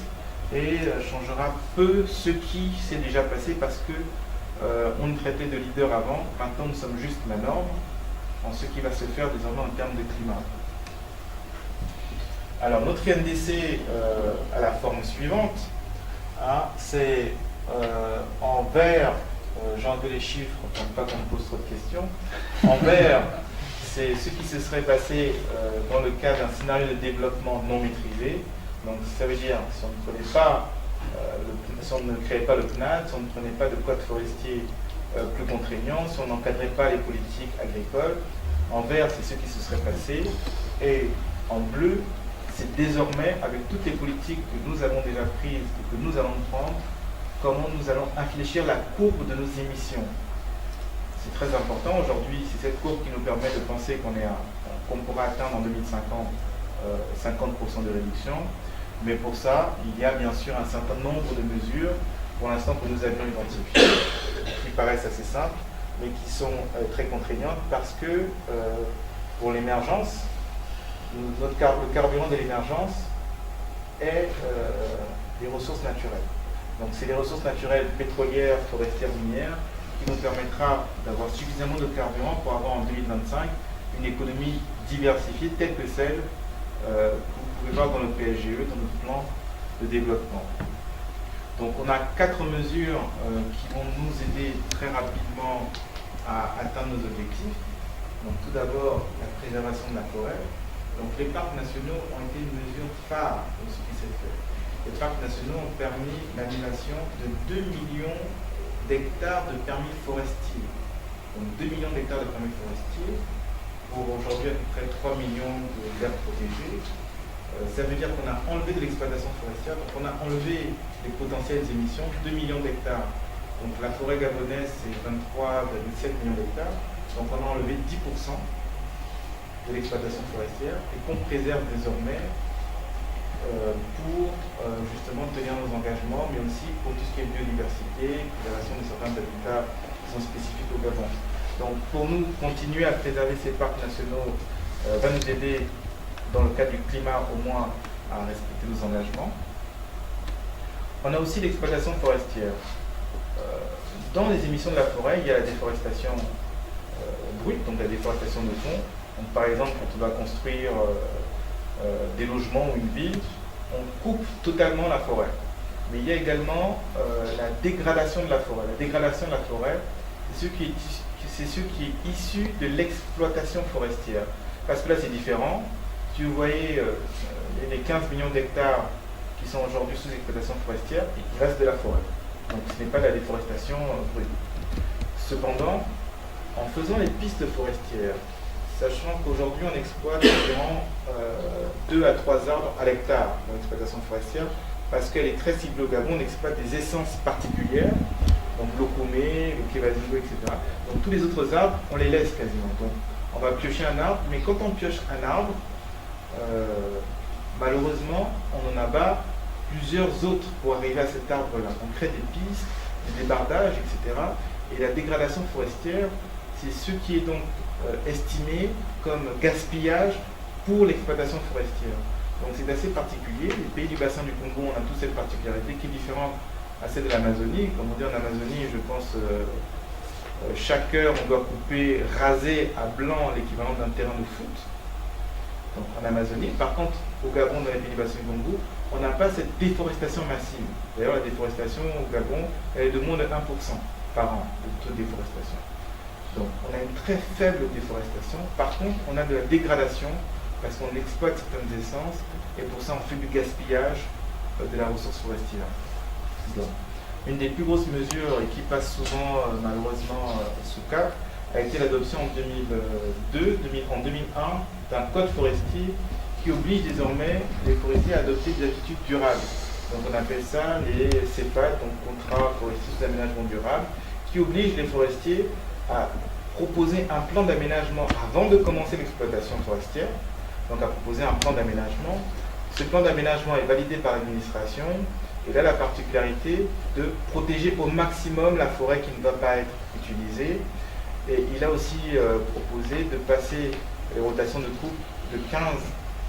et changera peu ce qui s'est déjà passé parce que on nous traitait de leader avant. Maintenant, nous sommes juste la norme en ce qui va se faire désormais en termes de climat. Alors, notre INDC a la forme suivante. C'est en vert, j'ai enlevé les chiffres pour ne pas qu'on me pose trop de questions. En vert, c'est ce qui se serait passé dans le cas d'un scénario de développement non maîtrisé. Donc ça veut dire, si on ne prenait pas, si on ne créait pas le PNAT, si on ne prenait pas de code forestier plus contraignant, si on n'encadrait pas les politiques agricoles, en vert c'est ce qui se serait passé, et en bleu c'est désormais, avec toutes les politiques que nous avons déjà prises et que nous allons prendre, comment nous allons infléchir la courbe de nos émissions. C'est très important aujourd'hui, c'est cette courbe qui nous permet de penser qu'on pourra atteindre en 2050 50% de réduction. Mais pour ça, il y a bien sûr un certain nombre de mesures, pour l'instant que nous avions identifiées, qui paraissent assez simples, mais qui sont très contraignantes parce que pour l'émergence, le carburant de l'émergence est des ressources naturelles. Donc c'est les ressources naturelles pétrolières, forestières, minières qui nous permettra d'avoir suffisamment de carburant pour avoir en 2025 une économie diversifiée telle que celle que vous pouvez voir dans le PSGE, dans notre plan de développement. Donc on a 4 mesures qui vont nous aider très rapidement à atteindre nos objectifs. Donc tout d'abord, la préservation de la forêt. Donc les parcs nationaux ont été une mesure phare de ce qui s'est fait. Les parcs nationaux ont permis l'annulation de 2 millions d'hectares de permis forestiers. Donc 2 millions d'hectares de permis forestiers pour aujourd'hui à peu près 3 millions d'aires protégées. Ça veut dire qu'on a enlevé de l'exploitation forestière, donc on a enlevé les potentielles émissions, 2 millions d'hectares. Donc la forêt gabonaise, c'est 23,7 millions d'hectares. Donc on a enlevé 10% de l'exploitation forestière et qu'on préserve désormais pour justement tenir nos engagements, mais aussi pour tout ce qui est biodiversité, préservation de certains habitats qui sont spécifiques au Gabon. Donc pour nous, continuer à préserver ces parcs nationaux va nous aider, dans le cadre du climat au moins, à respecter nos engagements. On a aussi l'exploitation forestière. Dans les émissions de la forêt, il y a la déforestation brute, donc la déforestation de fond. Donc, par exemple, quand on va construire des logements ou une ville, on coupe totalement la forêt. Mais il y a également la dégradation de la forêt. La dégradation de la forêt, c'est ce qui est issu de l'exploitation forestière. Parce que là, c'est différent. Si vous voyez les 15 millions d'hectares qui sont aujourd'hui sous exploitation forestière, il reste de la forêt. Donc ce n'est pas la déforestation brute. Cependant, en faisant les pistes forestières, sachant qu'aujourd'hui on exploite environ 2 à 3 arbres à l'hectare dans l'exploitation forestière, parce qu'elle est très ciblée au Gabon, on exploite des essences particulières, donc l'okoumé, le kevazingo, etc. Donc tous les autres arbres, on les laisse quasiment. Donc on va piocher un arbre, mais quand on pioche un arbre, malheureusement, on en abat plusieurs autres pour arriver à cet arbre-là. On crée des pistes, des débardages, etc. Et la dégradation forestière, c'est ce qui est donc estimé comme gaspillage pour l'exploitation forestière. Donc c'est assez particulier. Les pays du bassin du Congo, on a tous cette particularité qui est différente à celle de l'Amazonie. Comme on dit en Amazonie, je pense, chaque heure, on doit couper, raser à blanc l'équivalent d'un terrain de foot. Donc, en Amazonie. Par contre, au Gabon, dans les pays du bassin du Congo, on n'a pas cette déforestation massive. D'ailleurs, la déforestation au Gabon, elle est de moins de 1% par an, de taux de déforestation. Donc, on a une très faible déforestation. Par contre, on a de la dégradation parce qu'on exploite certaines essences et pour ça, on fait du gaspillage de la ressource forestière. Donc, une des plus grosses mesures et qui passe souvent, malheureusement, sous cap, a été l'adoption en 2001 d'un code forestier qui oblige désormais les forestiers à adopter des attitudes durables. Donc on appelle ça les CEPAD, donc contrats forestiers sous aménagement durable, qui oblige les forestiers à proposer un plan d'aménagement avant de commencer l'exploitation forestière, donc à proposer un plan d'aménagement. Ce plan d'aménagement est validé par l'administration et là la particularité de protéger au maximum la forêt qui ne va pas être utilisée. Et il a aussi proposé de passer les rotations de coupe de 15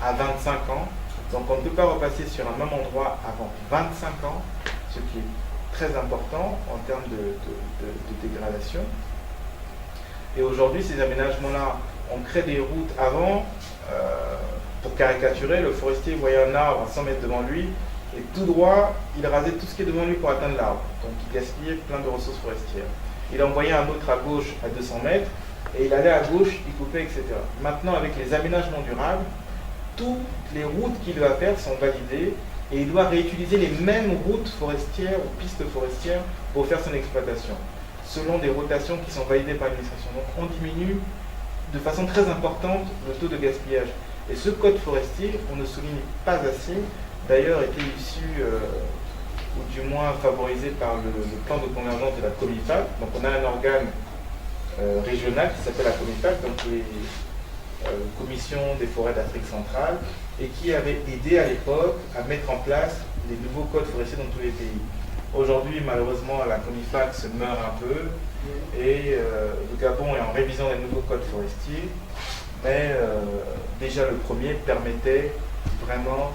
à 25 ans. Donc on ne peut pas repasser sur un même endroit avant 25 ans, ce qui est très important en termes de dégradation. Et aujourd'hui, ces aménagements-là, on crée des routes avant, pour caricaturer, le forestier voyait un arbre à 100 mètres devant lui, et tout droit, il rasait tout ce qui est devant lui pour atteindre l'arbre. Donc il gaspillait plein de ressources forestières. Il envoyait un autre à gauche à 200 mètres, et il allait à gauche, il coupait, etc. Maintenant, avec les aménagements durables, toutes les routes qu'il va faire sont validées, et il doit réutiliser les mêmes routes forestières ou pistes forestières pour faire son exploitation, selon des rotations qui sont validées par l'administration. Donc on diminue de façon très importante le taux de gaspillage. Et ce code forestier, on ne souligne pas assez, d'ailleurs était issu, ou du moins favorisé par le plan de convergence de la COMIFAC. Donc on a un organe régional qui s'appelle la COMIFAC, donc les commissions des forêts d'Afrique centrale, et qui avait aidé à l'époque à mettre en place les nouveaux codes forestiers dans tous les pays. Aujourd'hui, malheureusement, la COMIFAC se meurt un peu, et le Gabon est en révision des nouveaux codes forestiers, mais déjà le premier permettait vraiment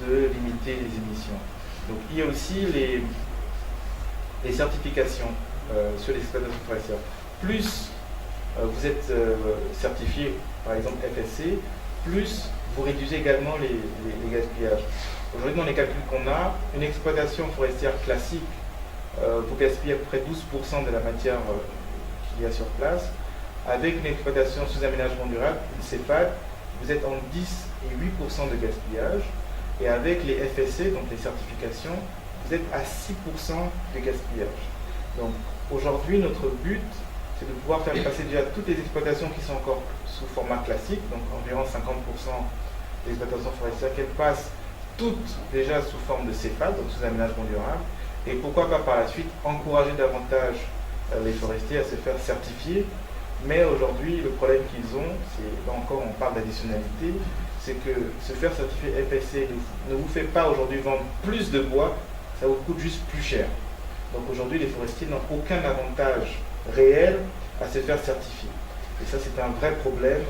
de limiter les émissions. Donc il y a aussi les certifications sur les exploitations forestières. Plus vous êtes certifié, par exemple FSC, plus vous réduisez également les gaspillages. Aujourd'hui, dans les calculs qu'on a, une exploitation forestière classique, vous gaspillez à peu près 12% de la matière qu'il y a sur place. Avec une exploitation sous aménagement durable, une CEPAD, vous êtes en 10 et 8% de gaspillage. Et avec les FSC, donc les certifications, vous êtes à 6% de gaspillage. Donc aujourd'hui, notre but, c'est de pouvoir faire passer déjà toutes les exploitations qui sont encore sous format classique, donc environ 50% des exploitations forestières, qu'elles passent toutes déjà sous forme de CEPAD, donc sous aménagement durable, et pourquoi pas par la suite encourager davantage les forestiers à se faire certifier. Mais aujourd'hui, le problème qu'ils ont, c'est, là encore on parle d'additionnalité, c'est que se faire certifier FSC ne vous fait pas aujourd'hui vendre plus de bois, ça vous coûte juste plus cher. Donc aujourd'hui, les forestiers n'ont aucun avantage réel à se faire certifier. Et ça, c'est un vrai problème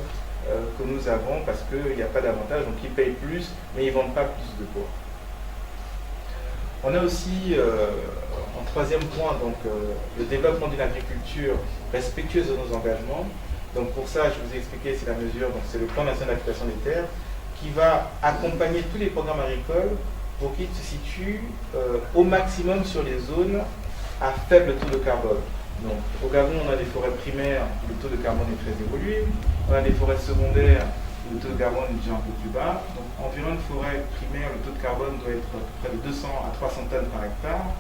que nous avons parce qu'il n'y a pas d'avantage, donc ils payent plus, mais ils ne vendent pas plus de bois. On a aussi, en troisième point, donc, le développement d'une agriculture respectueuse de nos engagements. Donc pour ça, je vous ai expliqué, c'est la mesure, donc c'est le plan national d'exploitation des terres, qui va accompagner tous les programmes agricoles pour qu'ils se situent au maximum sur les zones à faible taux de carbone. Donc, au Gabon, on a des forêts primaires où le taux de carbone est très évolué. On a des forêts secondaires où le taux de carbone est déjà un peu plus bas. Donc, environ une forêt primaire, le taux de carbone doit être à peu près de 200 à 300 tonnes par hectare.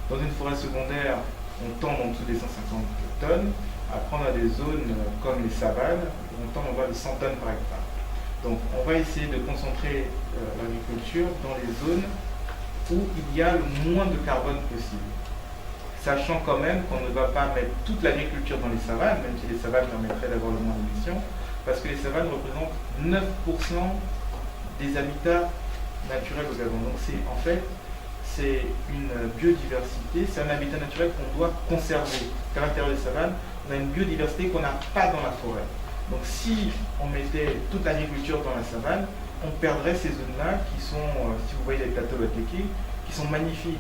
Dans une forêt secondaire, on tend en dessous des 150 tonnes. Après, on a des zones comme les savanes, où on tend en bas de 100 tonnes par hectare. Donc, on va essayer de concentrer l'agriculture dans les zones où il y a le moins de carbone possible. Sachant quand même qu'on ne va pas mettre toute l'agriculture dans les savanes, même si les savanes permettraient d'avoir le moins d'émissions, parce que les savanes représentent 9% des habitats naturels au Gabon. Donc en fait, c'est une biodiversité, c'est un habitat naturel qu'on doit conserver. À l'intérieur des savanes, on a une biodiversité qu'on n'a pas dans la forêt. Donc si on mettait toute l'agriculture dans la savane, on perdrait ces zones-là qui sont, si vous voyez les plateaux Bateki, qui sont magnifiques.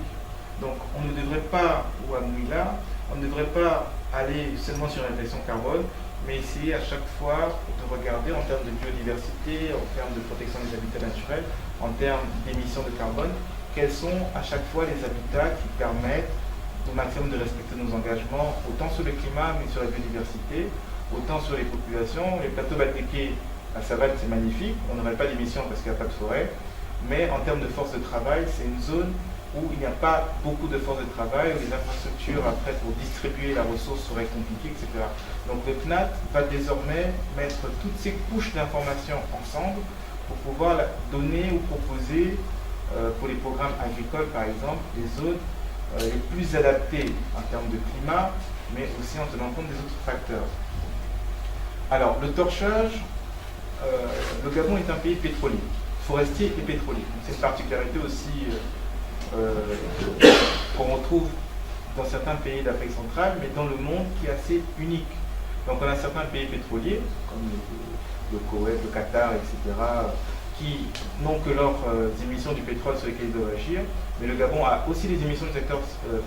Donc on ne devrait pas, ou à Mouila, on ne devrait pas aller seulement sur une réflexion carbone, mais essayer à chaque fois de regarder en termes de biodiversité, en termes de protection des habitats naturels, en termes d'émissions de carbone, quels sont à chaque fois les habitats qui permettent au maximum de respecter nos engagements, autant sur le climat, mais sur la biodiversité, autant sur les populations. Les plateaux Bateki, la savane, c'est magnifique, on n'aurait pas d'émissions parce qu'il n'y a pas de forêt, mais en termes de force de travail, c'est une zone où il n'y a pas beaucoup de force de travail, où les infrastructures après pour distribuer la ressource seraient compliquées, etc. Donc le CNAT va désormais mettre toutes ces couches d'informations ensemble pour pouvoir donner ou proposer pour les programmes agricoles par exemple des zones les plus adaptées en termes de climat, mais aussi en tenant compte des autres facteurs. Alors le torchage, le Gabon est un pays pétrolier, forestier et pétrolier. C'est une particularité aussi qu'on retrouve dans certains pays d'Afrique centrale, mais dans le monde qui est assez unique. Donc on a certains pays pétroliers, comme le Koweït, le Qatar, etc., qui n'ont que leurs émissions du pétrole sur lesquelles ils doivent agir, mais le Gabon a aussi des émissions du secteur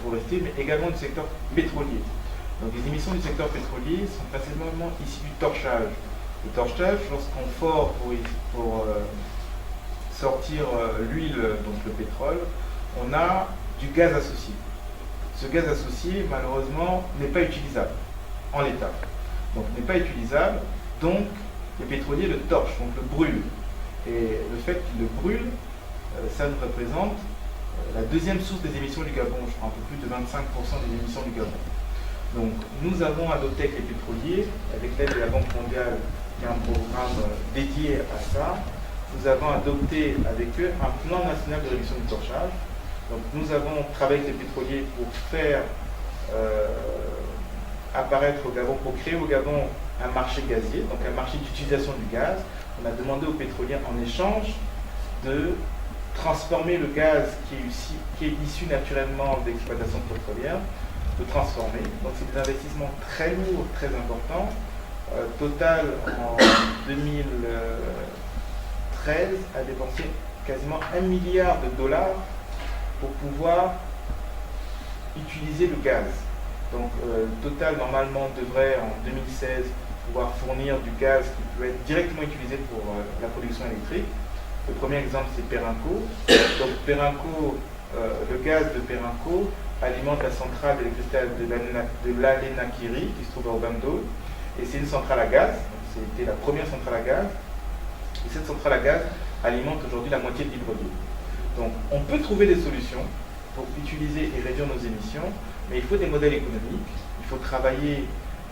forestier, mais également du secteur pétrolier. Donc les émissions du secteur pétrolier sont principalement issues du torchage. Le torchage, lorsqu'on fore pour sortir l'huile, donc le pétrole, on a du gaz associé. Ce gaz associé, malheureusement, n'est pas utilisable en l'état. Donc, n'est pas utilisable, donc les pétroliers le torchent, donc le brûlent. Et le fait qu'ils le brûlent, ça nous représente la deuxième source des émissions du Gabon, je crois un peu plus de 25% des émissions du Gabon. Donc, nous avons adopté avec les pétroliers, avec l'aide de la Banque mondiale, qui a un programme dédié à ça, nous avons adopté avec eux un plan national de réduction du torchage. Donc nous avons travaillé avec les pétroliers pour faire apparaître au Gabon, pour créer au Gabon un marché gazier, donc un marché d'utilisation du gaz. On a demandé aux pétroliers en échange de transformer le gaz qui est issu naturellement d'exploitation pétrolière, de transformer. Donc c'est des investissements très lourds, très importants. Total en 2013 a dépensé quasiment $1 milliard pour pouvoir utiliser le gaz. Donc Total normalement devrait en 2016 pouvoir fournir du gaz qui peut être directement utilisé pour la production électrique. Le premier exemple c'est Perenco. Donc Perenco, le gaz de Perenco alimente la centrale d'électricité de l'Alenakiri qui se trouve à Obando. Et c'est une centrale à gaz, c'était la première centrale à gaz. Et cette centrale à gaz alimente aujourd'hui la moitié de l'hydrolier. Donc on peut trouver des solutions pour utiliser et réduire nos émissions, mais il faut des modèles économiques, il faut travailler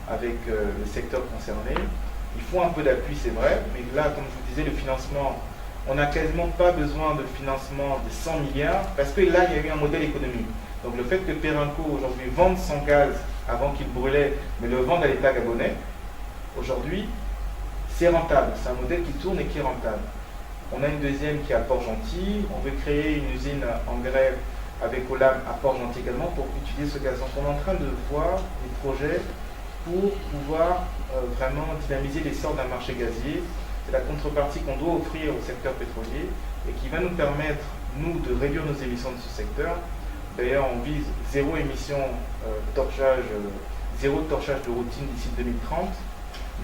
avec le secteur concerné, il faut un peu d'appui, c'est vrai, mais là, comme je vous disais, le financement, on n'a quasiment pas besoin de financement de 100 milliards, parce que là, il y a eu un modèle économique. Donc le fait que Perenco aujourd'hui vende son gaz avant qu'il brûlait, mais le vende à l'État gabonais, aujourd'hui, c'est rentable, c'est un modèle qui tourne et qui est rentable. On a une deuxième qui est à Port-Gentil, on veut créer une usine en grève avec Olam à Port-Gentil également pour utiliser ce gaz. Donc on est en train de voir des projets pour pouvoir vraiment dynamiser l'essor d'un marché gazier. C'est la contrepartie qu'on doit offrir au secteur pétrolier et qui va nous permettre, nous, de réduire nos émissions de ce secteur. D'ailleurs, on vise zéro émission zéro torchage de routine d'ici 2030,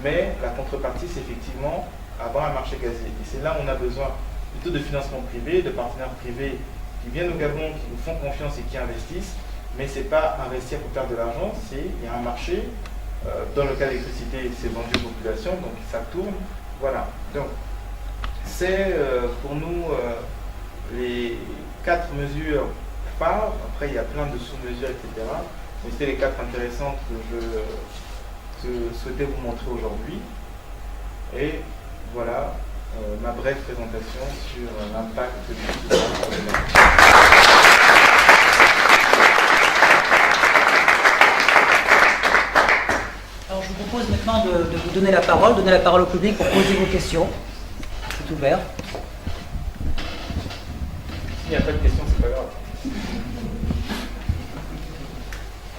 mais la contrepartie, c'est effectivement avoir un marché gazier. Et c'est là où on a besoin plutôt de financement privé, de partenaires privés qui viennent au Gabon, qui nous font confiance et qui investissent, mais ce n'est pas investir pour perdre de l'argent, il y a un marché. Dans le cas de l'électricité, c'est vendu aux populations, donc ça tourne. Voilà. Donc, c'est pour nous les 4 mesures phares. Après, il y a plein de sous-mesures, etc. Mais c'était les 4 intéressantes que je souhaitais vous montrer aujourd'hui. Et voilà ma brève présentation sur l'impact du problème. Alors je vous propose maintenant de vous donner la parole au public pour poser vos questions. C'est ouvert. S'il n'y a pas de questions, c'est pas grave.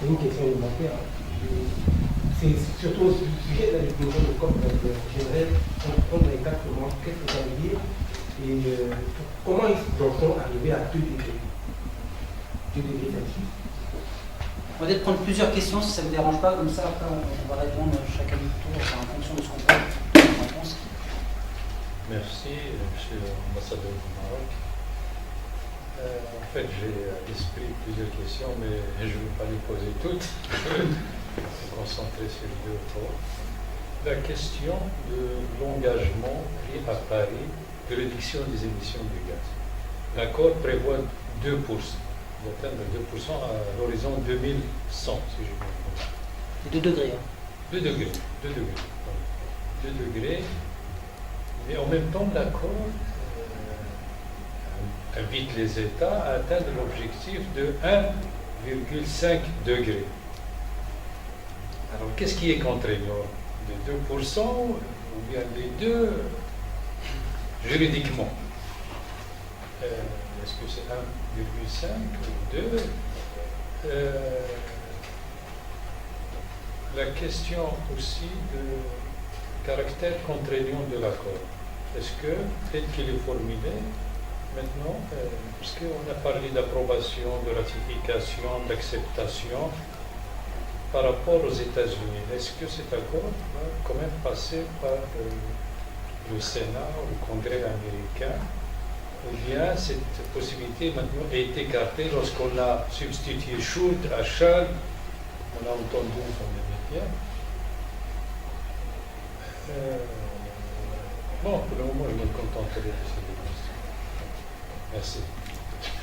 C'est une question élémentaire. C'est surtout au sujet de la définition de COP. J'aimerais comprendre exactement qu'est-ce que ça veut dire et comment ils sont arrivés à 2 degrés. 2 degrés Celsius. On va peut-être prendre plusieurs questions si ça ne vous dérange pas, comme ça après on va répondre chacun du tour en fonction de ce qu'on peut. Merci, monsieur l'ambassadeur du Maroc. En fait, j'ai à l'esprit plusieurs questions, mais je ne vais pas les poser toutes. Je vais me concentrer sur 2 ou 3. La question de l'engagement pris à Paris de réduction des émissions de gaz. L'accord prévoit 2%. D'atteindre 2% à l'horizon 2100, si je me trompe. C'est 2 degrés. 2 degrés. 2 degrés. Mais en même temps, l'accord invite les États à atteindre l'objectif de 1,5 degré. Alors, qu'est-ce qui est contraignant? De 2% ou bien les deux juridiquement? Est-ce que c'est 1,5 ou 2? La question aussi de caractère contraignant de l'accord. Est-ce que, tel qu'il est formulé, maintenant, parce qu'on a parlé d'approbation, de ratification, d'acceptation par rapport aux États-Unis, est-ce que cet accord va quand même passer par le Sénat ou le Congrès américain, ou bien cette possibilité maintenant est écartée lorsqu'on a substitué should à shall? On a entendu dans les médias. Bon, pour le moment, je me contenterai de ces 2 questions. Merci.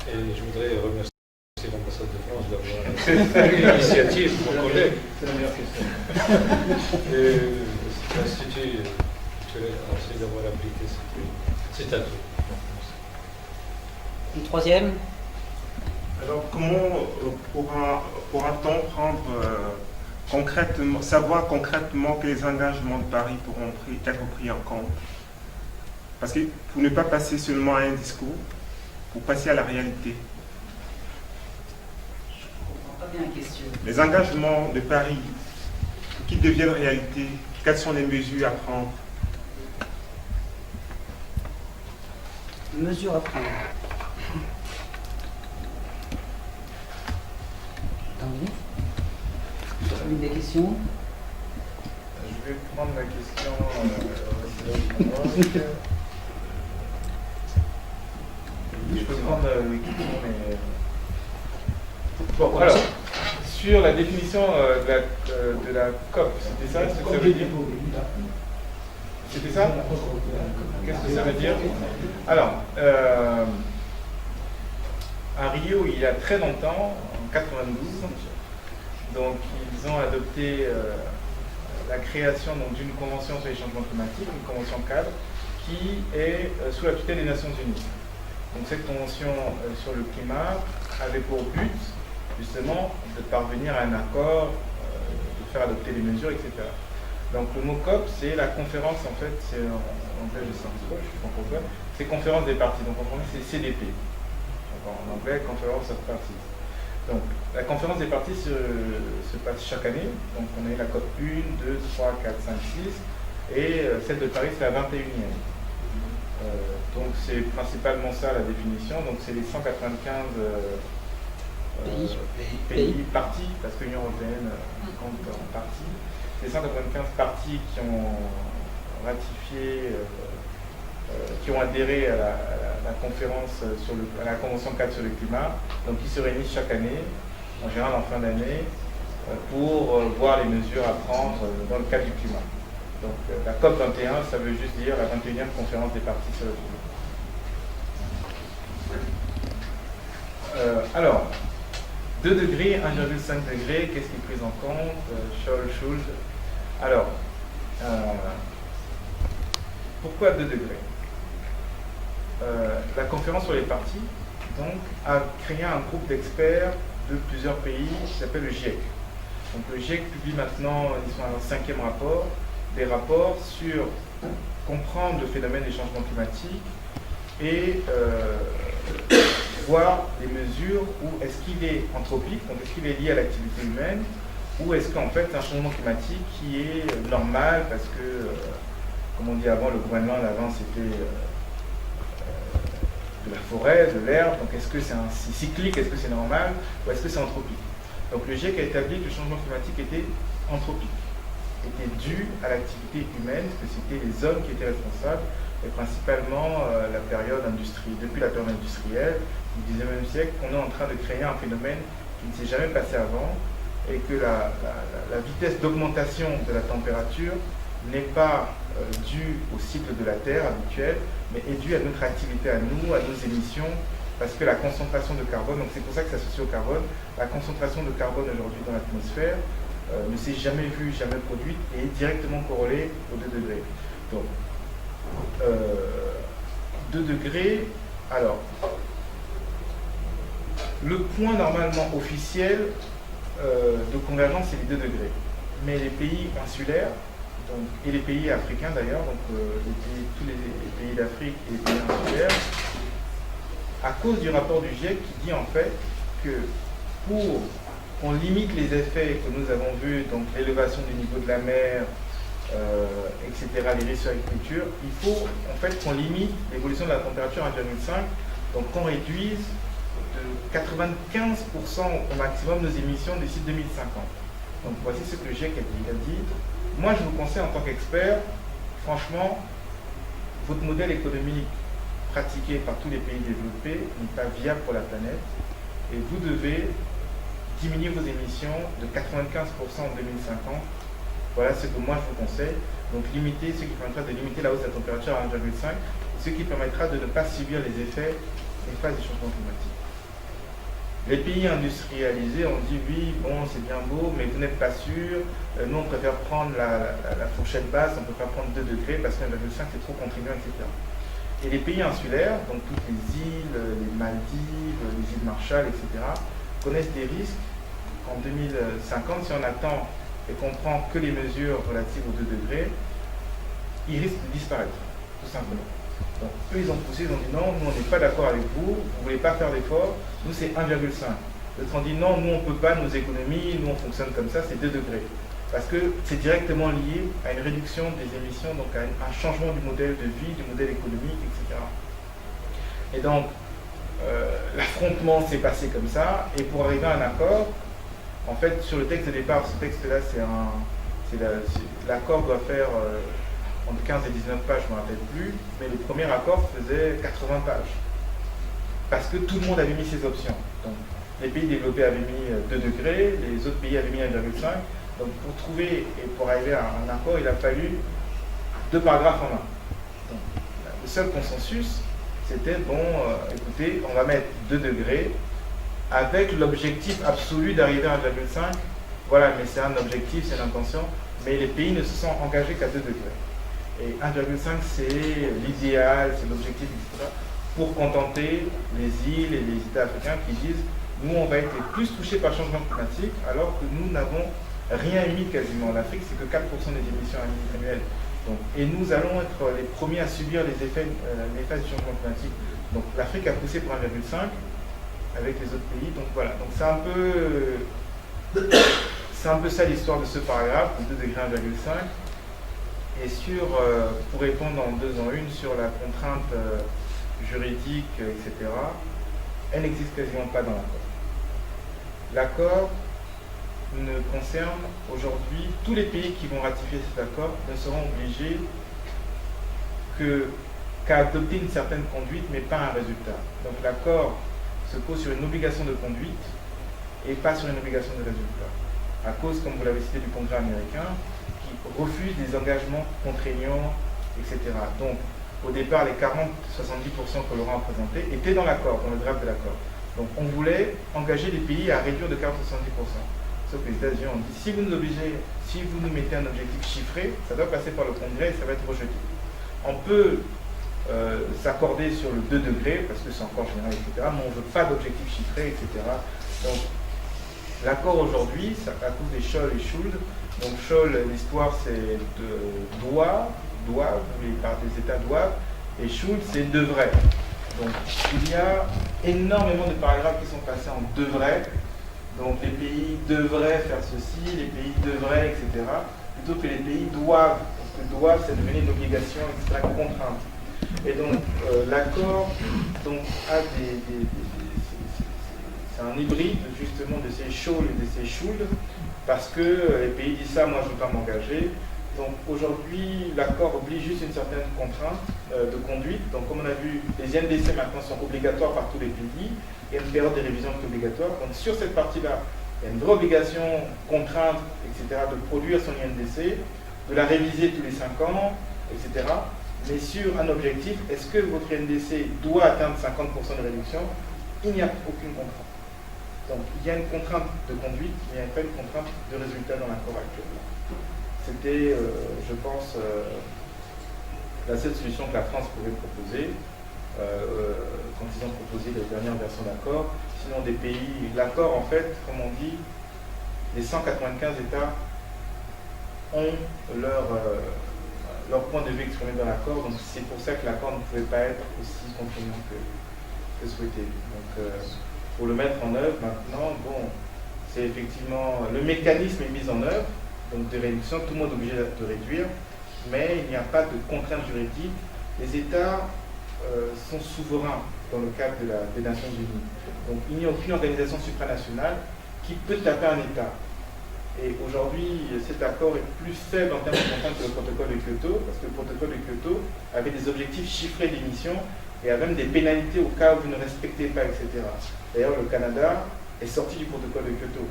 Et je voudrais remercier l'ambassade de France d'avoir eu l'initiative, mon collègue. C'est la meilleure question. Et l'Institut culturel français d'avoir abrité cet atelier. Une 3e. Alors, comment pourra-t-on prendre concrètement, savoir concrètement que les engagements de Paris pourront être pris en compte? Parce que pour ne pas passer seulement à un discours, pour passer à la réalité. Je ne comprends pas bien la question. Les engagements de Paris, pour qu'ils deviennent réalité, quelles sont les mesures à prendre? Mesures à prendre. Des questions? Je vais prendre la question. Je peux prendre les questions, mais. Bon, alors, sur la définition de la COP, c'était ça ce que ça veut dire? C'était ça? Qu'est-ce que ça veut dire? Alors, à Rio, il y a très longtemps, en 92, donc ils ont adopté la création d'une convention sur les changements climatiques, une convention cadre, qui est sous la tutelle des Nations Unies. Donc cette convention sur le climat avait pour but justement de parvenir à un accord, de faire adopter des mesures, etc. Donc le mot COP, c'est la conférence, en fait, c'est en anglais, je sais pas, je suis francophone, c'est conférence des parties, donc en français c'est CDP. Donc, en anglais, Conference of Parties. Donc la conférence des parties se passe chaque année, donc on a la COP 1, 2, 3, 4, 5, 6, et celle de Paris c'est la 21e. Donc c'est principalement ça la définition, donc c'est les 195 pays parties, parce que l'Union Européenne compte en partie, les 195 parties qui ont ratifié, qui ont adhéré à la conférence à la Convention 4 sur le climat, donc qui se réunissent chaque année, en général en fin d'année, pour voir les mesures à prendre dans le cadre du climat. Donc la COP 21, ça veut juste dire la 21e conférence des parties sur le climat. Alors, 2 degrés, 1,5 degrés, qu'est-ce qui est pris en compte? Schulz. Alors, pourquoi 2 degrés? La conférence sur les parties donc, a créé un groupe d'experts de plusieurs pays qui s'appelle le GIEC. Donc le GIEC publie maintenant, ils sont à leur 5e rapport, des rapports sur comprendre le phénomène des changements climatiques et voir les mesures où est-ce qu'il est anthropique, donc est-ce qu'il est lié à l'activité humaine, ou est-ce qu'en fait c'est un changement climatique qui est normal parce que, comme on dit avant, le Groenland avant c'était de la forêt, de l'herbe, donc est-ce que c'est cyclique, est-ce que c'est normal, ou est-ce que c'est anthropique? Donc le GIEC a établi que le changement climatique était anthropique, était dû à l'activité humaine, parce que c'était les hommes qui étaient responsables, et principalement la période depuis la période industrielle du 19e siècle, qu'on est en train de créer un phénomène qui ne s'est jamais passé avant, et que la vitesse d'augmentation de la température n'est pas due au cycle de la Terre habituel, mais est due à notre activité à nous, à nos émissions, parce que la concentration de carbone, donc c'est pour ça que c'est associé au carbone, la concentration de carbone aujourd'hui dans l'atmosphère ne s'est jamais vue, jamais produite, et est directement corrélée aux 2 degrés. Donc, 2 degrés, alors, le point normalement officiel de convergence, c'est les 2 degrés. Mais les pays insulaires, donc, et les pays africains d'ailleurs, donc tous les pays d'Afrique et les pays insulaires, à cause du rapport du GIEC qui dit en fait que pour qu'on limite les effets que nous avons vus, donc l'élévation du niveau de la mer, etc., les risques sur l'agriculture, il faut en fait qu'on limite l'évolution de la température à 1,5, donc qu'on réduise de 95% au maximum nos émissions d'ici 2050. Donc voici ce que le GIEC a dit. Il a dit, moi je vous conseille en tant qu'expert, franchement, votre modèle économique pratiqué par tous les pays développés n'est pas viable pour la planète et vous devez diminuer vos émissions de 95% en 2050. Voilà ce que moi je vous conseille. Donc limiter, ce qui permettra de limiter la hausse de la température à 1,5, ce qui permettra de ne pas subir les effets néfastes du changement climatique. Les pays industrialisés ont dit oui, bon c'est bien beau, mais vous n'êtes pas sûr, nous on préfère prendre la fourchette basse, on ne peut pas prendre 2 degrés parce que 1,5 c'est trop contraignant, etc. Et les pays insulaires, donc toutes les îles, les Maldives, les îles Marshall, etc., connaissent des risques qu'en 2050, si on attend et qu'on prend que les mesures relatives aux 2 degrés, ils risquent de disparaître, tout simplement. Donc eux ils ont poussé, ils ont dit non, nous on n'est pas d'accord avec vous, vous ne voulez pas faire d'efforts, nous c'est 1,5. D'autres ont dit non, nous on ne peut pas, nos économies, nous on fonctionne comme ça, c'est 2 degrés. Parce que c'est directement lié à une réduction des émissions, donc à un changement du modèle de vie, du modèle économique, etc. Et donc, l'affrontement s'est passé comme ça, et pour arriver à un accord, en fait, sur le texte de départ, ce texte-là, l'accord doit faire entre 15 et 19 pages, je ne me rappelle plus, mais le premier accord faisait 80 pages. Parce que tout le monde avait mis ses options. Donc, les pays développés avaient mis 2 degrés, les autres pays avaient mis 1,5. Donc pour trouver et pour arriver à un accord, il a fallu 2 paragraphes en un. Donc, le seul consensus, c'était bon, écoutez, on va mettre 2 degrés avec l'objectif absolu d'arriver à 1,5. Voilà, mais c'est un objectif, c'est l'intention, mais les pays ne se sont engagés qu'à 2 degrés. Et 1,5 c'est l'idéal, c'est l'objectif, etc. Pour contenter les îles et les États africains qui disent nous on va être les plus touchés par le changement climatique alors que nous n'avons rien émis quasiment. L'Afrique, c'est que 4% des émissions annuelles. Donc, et nous allons être les premiers à subir les effets du changement climatique. Donc l'Afrique a poussé pour 1,5 avec les autres pays. Donc voilà, donc c'est un peu ça l'histoire de ce paragraphe, 2 degrés 1,5. Et pour répondre en 2 en 1 sur la contrainte juridique, etc., elle n'existe quasiment pas dans l'accord. L'accord ne concerne aujourd'hui, tous les pays qui vont ratifier cet accord ne seront obligés qu'à adopter une certaine conduite, mais pas un résultat. Donc l'accord se pose sur une obligation de conduite et pas sur une obligation de résultat. À cause, comme vous l'avez cité, du Congrès américain, qui refuse des engagements contraignants, etc. Donc, au départ, les 40-70% que Laurent a présentés étaient dans l'accord, dans le draft de l'accord. Donc, on voulait engager les pays à réduire de 40-70%. Sauf que les États-Unis ont dit, si vous nous mettez un objectif chiffré, ça doit passer par le Congrès et ça va être rejeté. On peut s'accorder sur le 2 degrés, parce que c'est encore général, etc., mais on ne veut pas d'objectif chiffré, etc. Donc, l'accord aujourd'hui, à cause des Scholl et Schuld. Donc Scholl, l'histoire c'est doivent, les États doivent, et Schuld c'est devrait. Donc il y a énormément de paragraphes qui sont passés en devrait. Donc les pays devraient faire ceci, les pays devraient, etc. Plutôt que les pays doivent, parce que doivent c'est devenu une obligation, etc., une contrainte. Et donc l'accord a c'est un hybride justement de ces Scholl et de ces Schuld, parce que les pays disent ça, moi je ne veux pas m'engager. Donc aujourd'hui, l'accord oblige juste une certaine contrainte de conduite. Donc comme on a vu, les INDC maintenant sont obligatoires par tous les pays. Il y a une période de révision qui est obligatoire. Donc sur cette partie-là, il y a une vraie obligation, contrainte, etc., de produire son INDC, de la réviser tous les 5 ans, etc. Mais sur un objectif, est-ce que votre INDC doit atteindre 50% de réduction? Il n'y a aucune contrainte. Donc il y a une contrainte de conduite, mais il n'y a pas une contrainte de résultat dans l'accord actuel. C'était, je pense, la seule solution que la France pouvait proposer quand ils ont proposé la dernière version d'accord. Sinon, des pays, l'accord, en fait, comme on dit, les 195 États ont leur point de vue exprimé dans l'accord. Donc c'est pour ça que l'accord ne pouvait pas être aussi contraignant que souhaité. Donc, pour le mettre en œuvre maintenant, bon, c'est effectivement le mécanisme est mis en œuvre, donc de réduction, tout le monde est obligé de réduire, mais il n'y a pas de contrainte juridique. Les États sont souverains dans le cadre des Nations Unies. Donc il n'y a aucune organisation supranationale qui peut taper un État. Et aujourd'hui, cet accord est plus faible en termes de contraintes que le protocole de Kyoto, parce que le protocole de Kyoto avait des objectifs chiffrés d'émissions et a même des pénalités au cas où vous ne respectez pas, etc. D'ailleurs, le Canada est sorti du protocole de Kyoto.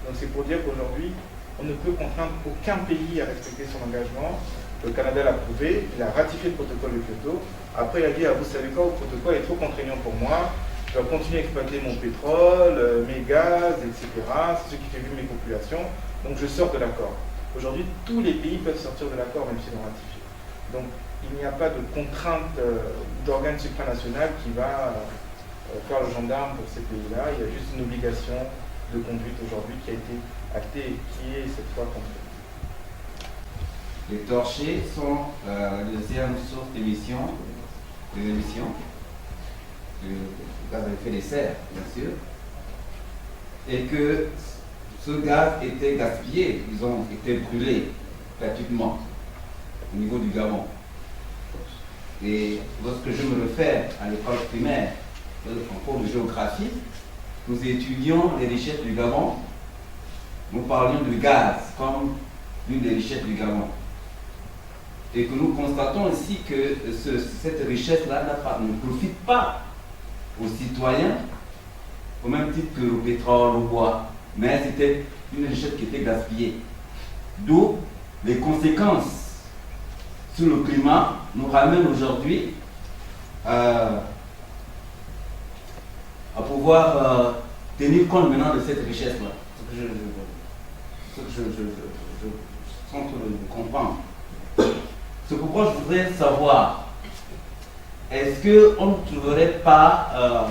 Donc c'est pour dire qu'aujourd'hui, on ne peut contraindre aucun pays à respecter son engagement. Le Canada l'a prouvé, il a ratifié le protocole de Kyoto. Après, il a dit, ah, vous savez quoi, le protocole est trop contraignant pour moi, je dois continuer à exploiter mon pétrole, mes gaz, etc. C'est ce qui fait vivre mes populations, donc je sors de l'accord. Aujourd'hui, tous les pays peuvent sortir de l'accord, même s'ils l'ont ratifié. Donc, il n'y a pas de contrainte d'organe supranational qui va faire le gendarme pour ces pays-là. Il y a juste une obligation de conduite aujourd'hui qui a été actée et qui est cette fois contrainte. Les torchers sont la deuxième source d'émission, des émissions de gaz à effet de serre, bien sûr, et que ce gaz était gaspillé, ils ont été brûlés gratuitement au niveau du Gabon. Et lorsque je me réfère à l'école primaire, en cours de géographie, nous étudions les richesses du Gabon, nous parlions du gaz comme l'une des richesses du Gabon. Et que nous constatons aussi que cette richesse-là ne profite pas aux citoyens, au même titre que le pétrole, le bois, mais c'était une richesse qui était gaspillée. D'où les conséquences sur le climat nous ramènent aujourd'hui à pouvoir tenir compte maintenant de cette richesse-là. Ce que je tente de comprendre. C'est pourquoi je voudrais savoir, est-ce qu'on ne trouverait pas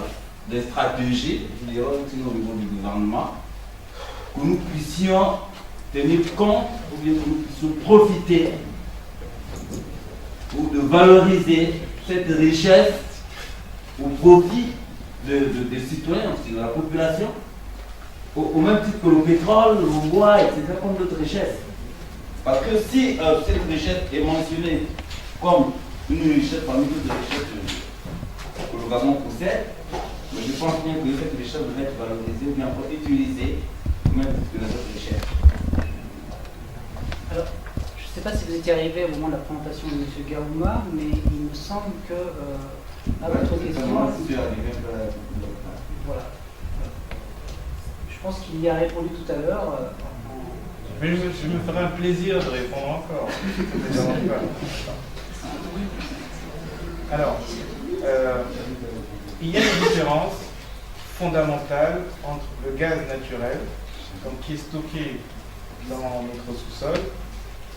des stratégies, je dirais aussi au niveau du gouvernement, que nous puissions tenir compte ou bien de profiter ou de valoriser cette richesse au profit des citoyens, aussi de la population, au même titre que le pétrole, le bois, etc., comme d'autres richesses. Parce que si cette richesse est mentionnée comme une richesse parmi toutes les richesses que le Gabon possède, mais je pense bien que cette richesse devrait être valorisée ou bien encore utilisée au même titre que les autres richesses. Alors, je ne sais pas si vous étiez arrivé au moment de la présentation de M. Gaouma, mais il me semble que, à votre question, voilà. Je pense qu'il y a répondu tout à l'heure. Mais je me ferai un plaisir de répondre encore. Alors, il y a une différence fondamentale entre le gaz naturel, donc qui est stocké dans notre sous-sol,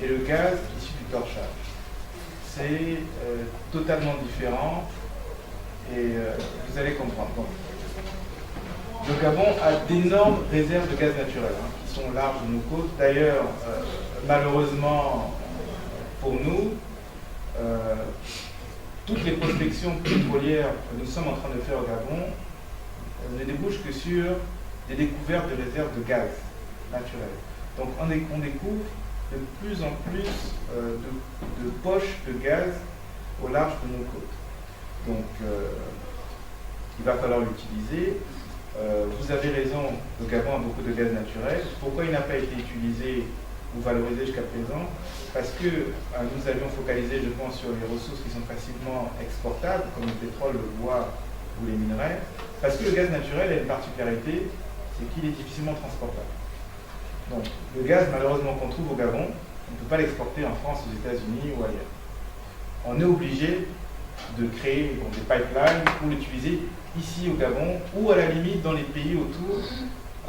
et le gaz issu du torchage. C'est totalement différent et vous allez comprendre. Donc, le Gabon a d'énormes réserves de gaz naturel qui sont larges de nos côtes. D'ailleurs, malheureusement pour nous, toutes les prospections pétrolières que nous sommes en train de faire au Gabon ne débouchent que sur des découvertes de réserves de gaz naturel. Donc on découvre de plus en plus de poches de gaz au large de nos côtes. Donc il va falloir l'utiliser. Vous avez raison, le Gabon a beaucoup de gaz naturel. Pourquoi il n'a pas été utilisé ou valorisé jusqu'à présent? Parce que nous avions focalisé, je pense, sur les ressources qui sont facilement exportables, comme le pétrole, le bois ou les minerais. Parce que le gaz naturel a une particularité, c'est qu'il est difficilement transportable. Donc, le gaz, malheureusement, qu'on trouve au Gabon, on ne peut pas l'exporter en France, aux États-Unis ou ailleurs. On est obligé de créer des pipelines pour l'utiliser ici au Gabon ou à la limite dans les pays autour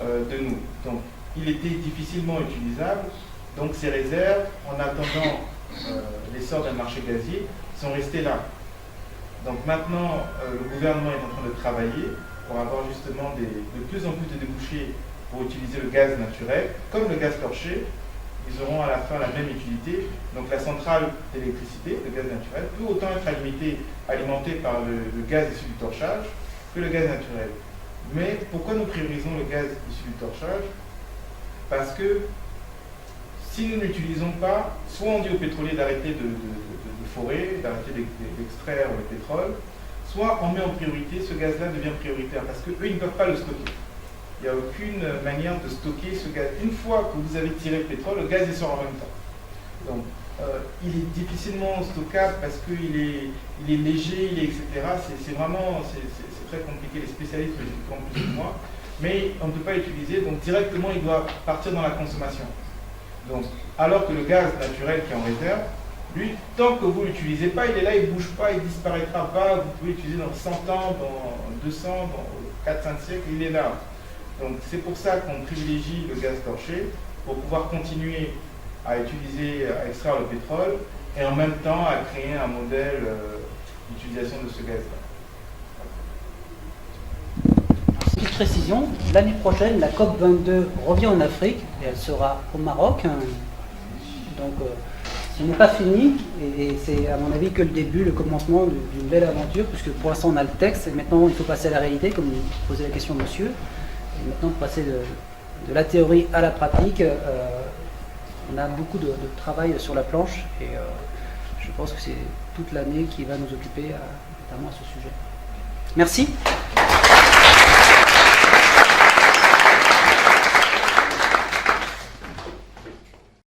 de nous. Donc il était difficilement utilisable, donc ces réserves, en attendant l'essor d'un marché gazier, sont restées là. Donc maintenant, le gouvernement est en train de travailler pour avoir justement de plus en plus de débouchés pour utiliser le gaz naturel, comme le gaz torché. Ils auront à la fin la même utilité. Donc la centrale d'électricité, le gaz naturel, peut autant être alimentée par le gaz issu du torchage que le gaz naturel. Mais pourquoi nous priorisons le gaz issu du torchage? Parce que si nous n'utilisons pas, soit on dit aux pétroliers d'arrêter de forer, d'arrêter d'extraire le pétrole, soit on met en priorité, ce gaz-là devient prioritaire, parce qu'eux, ils ne peuvent pas le stocker. Il n'y a aucune manière de stocker ce gaz. Une fois que vous avez tiré le pétrole, le gaz il sort en même temps. Donc, il est difficilement stockable parce qu'il est léger, etc. C'est vraiment très compliqué. Les spécialistes le expliqueront plus que moi. Mais on ne peut pas l'utiliser, donc directement il doit partir dans la consommation. Donc, alors que le gaz naturel qui est en réserve, lui, tant que vous ne l'utilisez pas, il est là, il ne bouge pas, il ne disparaîtra pas. Vous pouvez l'utiliser dans 100 ans, dans 200, dans 4-5 siècles, il est là. Donc c'est pour ça qu'on privilégie le gaz torché, pour pouvoir continuer à utiliser, à extraire le pétrole, et en même temps à créer un modèle d'utilisation de ce gaz-là. Petite précision, l'année prochaine, la COP22 revient en Afrique, et elle sera au Maroc. Donc ce n'est pas fini, et c'est à mon avis que le début, le commencement d'une belle aventure, puisque pour l'instant on a le texte, et maintenant il faut passer à la réalité, comme posait la question monsieur. Et maintenant, pour passer de la théorie à la pratique, on a beaucoup de travail sur la planche et je pense que c'est toute l'année qui va nous occuper, notamment à ce sujet. Merci.